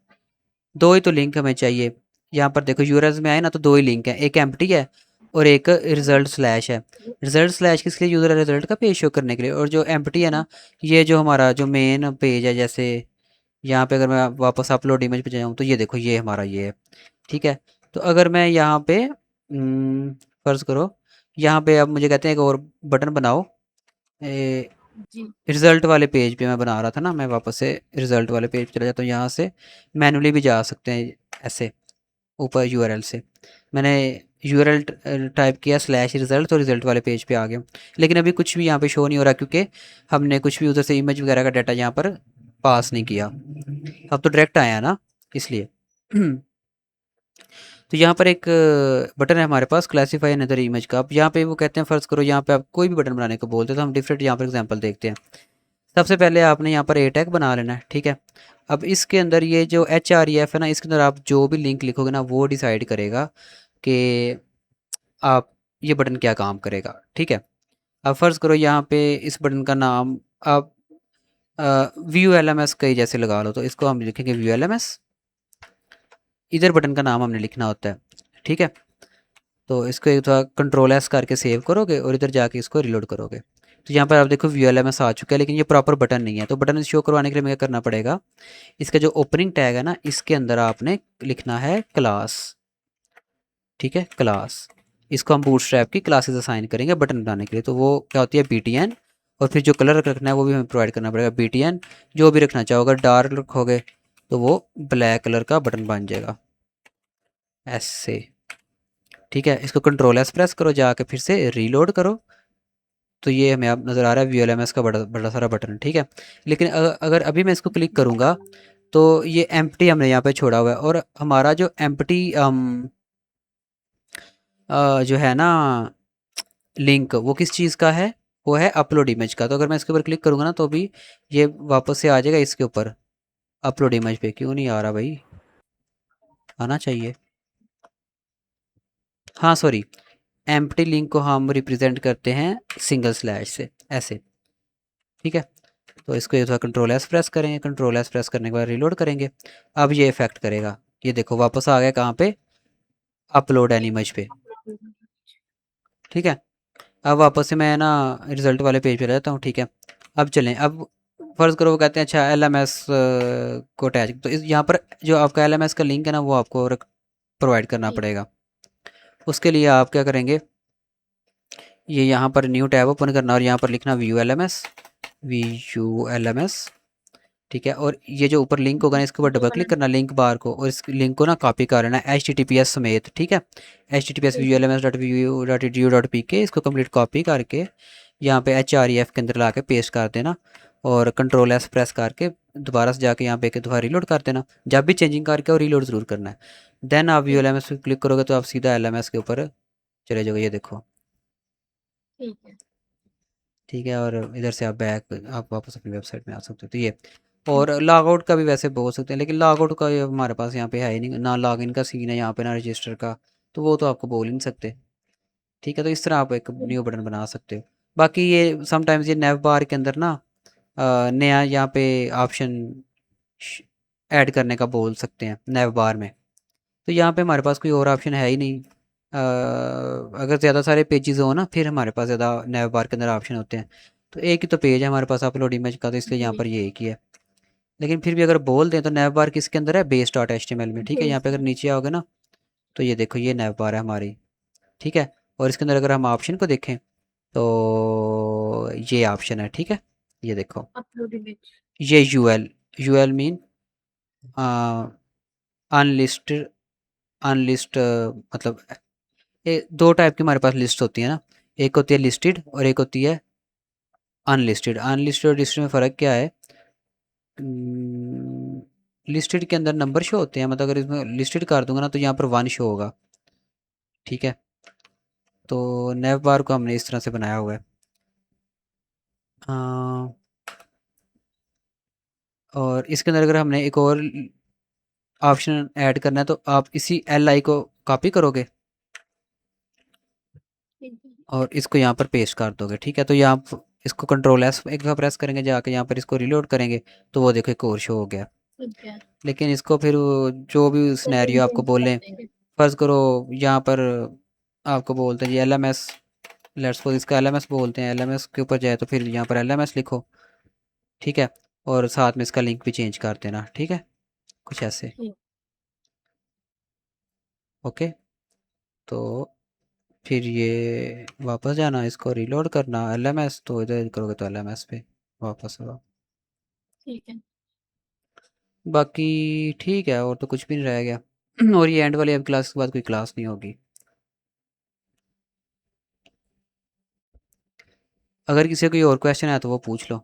दो ही तो लिंक हमें चाहिए। यहाँ पर देखो यूआरएल्स में आए ना तो दो ही लिंक हैं, एक एम्प्टी है और एक रिजल्ट स्लैश है। रिजल्ट स्लैश किस लिए यूज़र है, रिजल्ट का पेज शो करने के लिए, और जो एम्प्टी है ना ये जो हमारा जो मेन पेज है, जैसे यहाँ पे अगर मैं वापस अपलोड इमेज पे जाऊँ तो ये देखो ये हमारा ये है, ठीक है। तो अगर मैं यहाँ पे फ़र्ज़ करो यहाँ पे अब मुझे कहते हैं एक और बटन बनाओ, जी। रिज़ल्ट वाले पेज पे मैं बना रहा था ना, मैं वापस से रिज़ल्ट वाले पेज पे चला जाता हूँ, यहाँ से मैनुअली भी जा सकते हैं ऐसे ऊपर यूआरएल से। मैंने यूआरएल टाइप किया स्लैश रिज़ल्ट तो रिज़ल्ट वाले पेज पे आ गया। लेकिन अभी कुछ भी यहाँ पे शो नहीं हो रहा क्योंकि हमने कुछ भी उधर से इमेज वगैरह का डाटा यहाँ पर पास नहीं किया। अब तो डायरेक्ट आया ना इसलिए। तो यहाँ पर एक बटन है हमारे पास क्लासीफाई अनदर इमेज का। अब यहाँ पे वो कहते हैं फ़र्ज़ करो यहाँ पे आप कोई भी बटन बनाने को बोलते हैं तो हम डिफरेंट यहाँ पर एग्जांपल देखते हैं। सबसे पहले आपने यहाँ पर ए टैग बना लेना है, ठीक है। अब इसके अंदर ये जो HREF है ना इसके अंदर आप जो भी लिंक लिखोगे ना वो डिसाइड करेगा कि आप ये बटन क्या काम करेगा, ठीक है। अब फ़र्ज़ करो यहाँ पे इस बटन का नाम आप व्यू LMS कहीं जैसे लगा लो, तो इसको हम लिखेंगे व्यू LMS। इधर बटन का नाम हमने लिखना होता है, ठीक है। तो इसको एक थोड़ा कंट्रोल S करके सेव करोगे और इधर जाके इसको रिलोड करोगे तो यहाँ पर आप देखो व्यू LMS आ चुका है, लेकिन ये प्रॉपर बटन नहीं है। तो बटन शो करवाने के लिए हमें क्या करना पड़ेगा, इसका जो ओपनिंग टैग है ना इसके अंदर आपने लिखना है क्लास, ठीक है, क्लास। इसको हम बूटस्ट्रैप की क्लासेस असाइन करेंगे बटन बनाने के लिए। तो वो क्या होती है BTN, और फिर जो कलर रखना है वो भी हमें प्रोवाइड करना पड़ेगा BTN। जो भी रखना चाहो, अगर डार्क रखोगे तो वो ब्लैक कलर का बटन बन जाएगा ऐसे, ठीक है। इसको कंट्रोल S प्रेस करो, जाके फिर से रीलोड करो तो ये हमें अब नज़र आ रहा है VLMS का बड़ा बड़ा सारा बटन, ठीक है। लेकिन अगर अभी मैं इसको क्लिक करूँगा तो ये एम्प्टी हमने यहाँ पे छोड़ा हुआ है, और हमारा जो एम्प्टी जो है ना लिंक वो किस चीज़ का है, वो है अपलोड इमेज का। तो अगर मैं इसके ऊपर क्लिक करूँगा ना तो भी ये वापस से आ जाएगा इसके ऊपर अपलोड इमेज पे। क्यों नहीं आ रहा भाई, आना चाहिए। हाँ सॉरी, एम्प्टी लिंक को हम रिप्रेजेंट करते हैं सिंगल स्लैश से ऐसे, ठीक है। तो इसको ये थोड़ा कंट्रोल S प्रेस करेंगे, कंट्रोल S प्रेस करने के बाद रिलोड करेंगे। अब ये इफेक्ट करेगा, ये देखो वापस आ गया कहाँ पे, अपलोड एन इमेज पे, ठीक है। अब वापस से मैं ना रिजल्ट वाले पेज पे रहता हूँ, ठीक है। अब चलें, अब फ़र्ज़ करो वो कहते हैं अच्छा एलएमएस को अटैच, तो इस यहाँ पर जो आपका एलएमएस का लिंक है ना वो आपको प्रोवाइड करना ठीक पड़ेगा। उसके लिए आप क्या करेंगे, ये यहाँ पर न्यू टैब ओपन करना और यहाँ पर लिखना VULMS, ठीक है। और ये जो ऊपर लिंक होगा ना इसके ऊपर डबल क्लिक करना लिंक बार को, और इस लिंक को ना कॉपी कर लेना HTTPS समेत, ठीक है। HTTPS vulms.vu.edu.pk, इसको कंप्लीट कॉपी करके यहाँ पे HREF के अंदर ला के पेस्ट कर देना, और Ctrl+S प्रेस करके दोबारा से जाके यहाँ पे दोबारा रीलोड कर देना। जब भी चेंजिंग करके और रीलोड ज़रूर करना है। देन आप VULMS पे क्लिक करोगे तो आप सीधा LMS के ऊपर चले जाओगे, ये देखो, ठीक है। ठीक है। और इधर से आप आप वापस अपनी वेबसाइट में आ सकते हो, तो ये। और लॉग आउट का भी वैसे बोल सकते हैं, लेकिन लॉग आउट का ये हमारे पास यहाँ पे है ही नहीं, ना लॉग इन का सीन है यहाँ पे, ना रजिस्टर का, तो वो तो आपको बोल ही नहीं सकते, ठीक है। तो इस तरह आप एक न्यू बटन बना सकते हो। बाकी ये समटाइम्स ये नेव बार के अंदर ना नया यहाँ पे ऑप्शन ऐड करने का बोल सकते हैं नेव बार में, तो यहाँ पे हमारे पास कोई और ऑप्शन है ही नहीं। अगर ज़्यादा सारे पेजेस हो ना फिर हमारे पास ज़्यादा नेव बार के अंदर ऑप्शन होते हैं, तो एक ही तो पेज है हमारे पास अपलोड इमेज का, तो इसलिए यहाँ जी। पर ये एक ही है। लेकिन फिर भी अगर बोल दें तो नेव बार किसके अंदर है, base.html में, ठीक है। यहाँ पे अगर नीचे आओगे ना तो ये देखो ये नेव बार है हमारी, ठीक है। और इसके अंदर अगर हम ऑप्शन को देखें तो ये ऑप्शन है, ठीक है। ये देखो अपलोड इमेज। ये यूएल मीन अनलिस्टेड, अनलिस्ट मतलब दो टाइप की हमारे पास लिस्ट होती है ना, एक होती है लिस्टेड और एक होती है अनलिस्टेड। अनलिस्टेड और लिस्टेड में फ़र्क क्या है, लिस्टेड के अंदर नंबर शो होते हैं, मतलब अगर इसमें लिस्टेड कर दूंगा ना तो यहाँ पर 1 शो होगा, ठीक है। तो नेव बार को हमने इस तरह से बनाया हुआ है। और इसके अंदर अगर हमने एक और ऑप्शन ऐड करना है तो आप इसी LI को कॉपी करोगे ठीक है। और इसको यहाँ पर पेस्ट कर दोगे, ठीक है। तो यहाँ इसको Ctrl+S एक दफ़ा प्रेस करेंगे, जाके यहाँ पर इसको रिलोड करेंगे तो वो देखो एक और शो हो गया। ठीक है। लेकिन इसको फिर जो भी सेटिंग सिनेरियो आपको चेंज कर बोलें, देंगे। फ़र्ज़ करो यहाँ पर आपको बोलते हैं जी LMS, लेट्स सपोज इसका LMS बोलते हैं, LMS के ऊपर जाए तो फिर यहाँ पर LMS लिखो, ठीक है। और साथ में इसका लिंक भी चेंज कर देना, ठीक है, कुछ ऐसे, ठीक। ओके। तो फिर ये वापस जाना, इसको रीलोड करना LMS, तो इधर करोगे तो LMS पे वापस होगा। ठीक है। बाकी ठीक है, और तो कुछ भी नहीं रह गया। और ये एंड वाली अब क्लास के बाद कोई क्लास नहीं होगी। अगर किसी को कोई और क्वेश्चन है तो वो पूछ लो।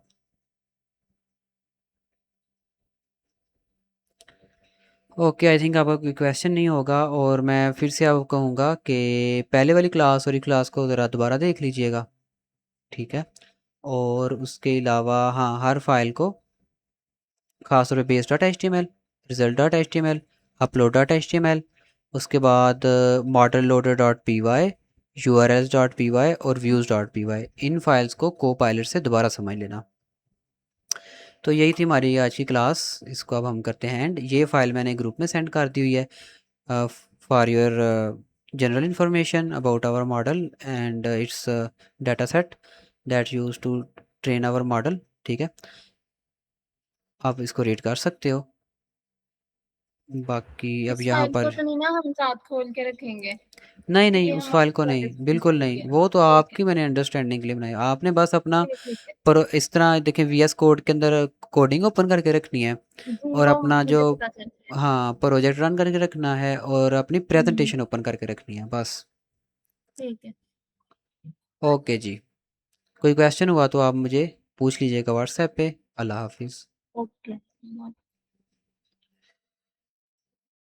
ओके, आई थिंक आपका कोई क्वेश्चन नहीं होगा, और मैं फिर से आपको कहूँगा कि पहले वाली क्लास और ये क्लास को ज़रा दोबारा देख लीजिएगा, ठीक है। और उसके अलावा हाँ, हर फाइल को खास तौर पे base.html, result.html, upload.html, उसके बाद model loader.py, urls.py और views.py, इन फाइल्स को कोपायलट से दोबारा समझ लेना। तो यही थी हमारी आज की क्लास, इसको अब हम करते हैं एंड। ये फाइल मैंने ग्रुप में सेंड कर दी हुई है for your general information about our model and its data set that use to train our model, ठीक है। आप इसको रीड कर सकते हो। बाकी अब इस यहाँ फाइल को पर तो नहीं ना हम साथ खोल के रखेंगे, नहीं नहीं, ये उस हमारी फाइल को नहीं, प्राइवेसी बिल्कुल के नहीं, लिए। वो तो ठीक है। आपकी मैंने अंडरस्टैंडिंग के लिए बनाई, आपने बस अपना ठीक ठीक है। पर इस तरह देखें VS कोड के अंदर कोडिंग ओपन करके रखनी है, जी और वो अपना जो मुझे पता चल रहा है। हाँ प्रोजेक्ट रन करके रखना है, और अपनी हम्म, प्रेजेंटेशन ओपन करके रखनी है बस। ठीक है। ओके जी, कोई क्वेश्चन हुआ तो आप मुझे पूछ लीजिएगा व्हाट्सएप पे। अल्लाह हाफिज़। ओके।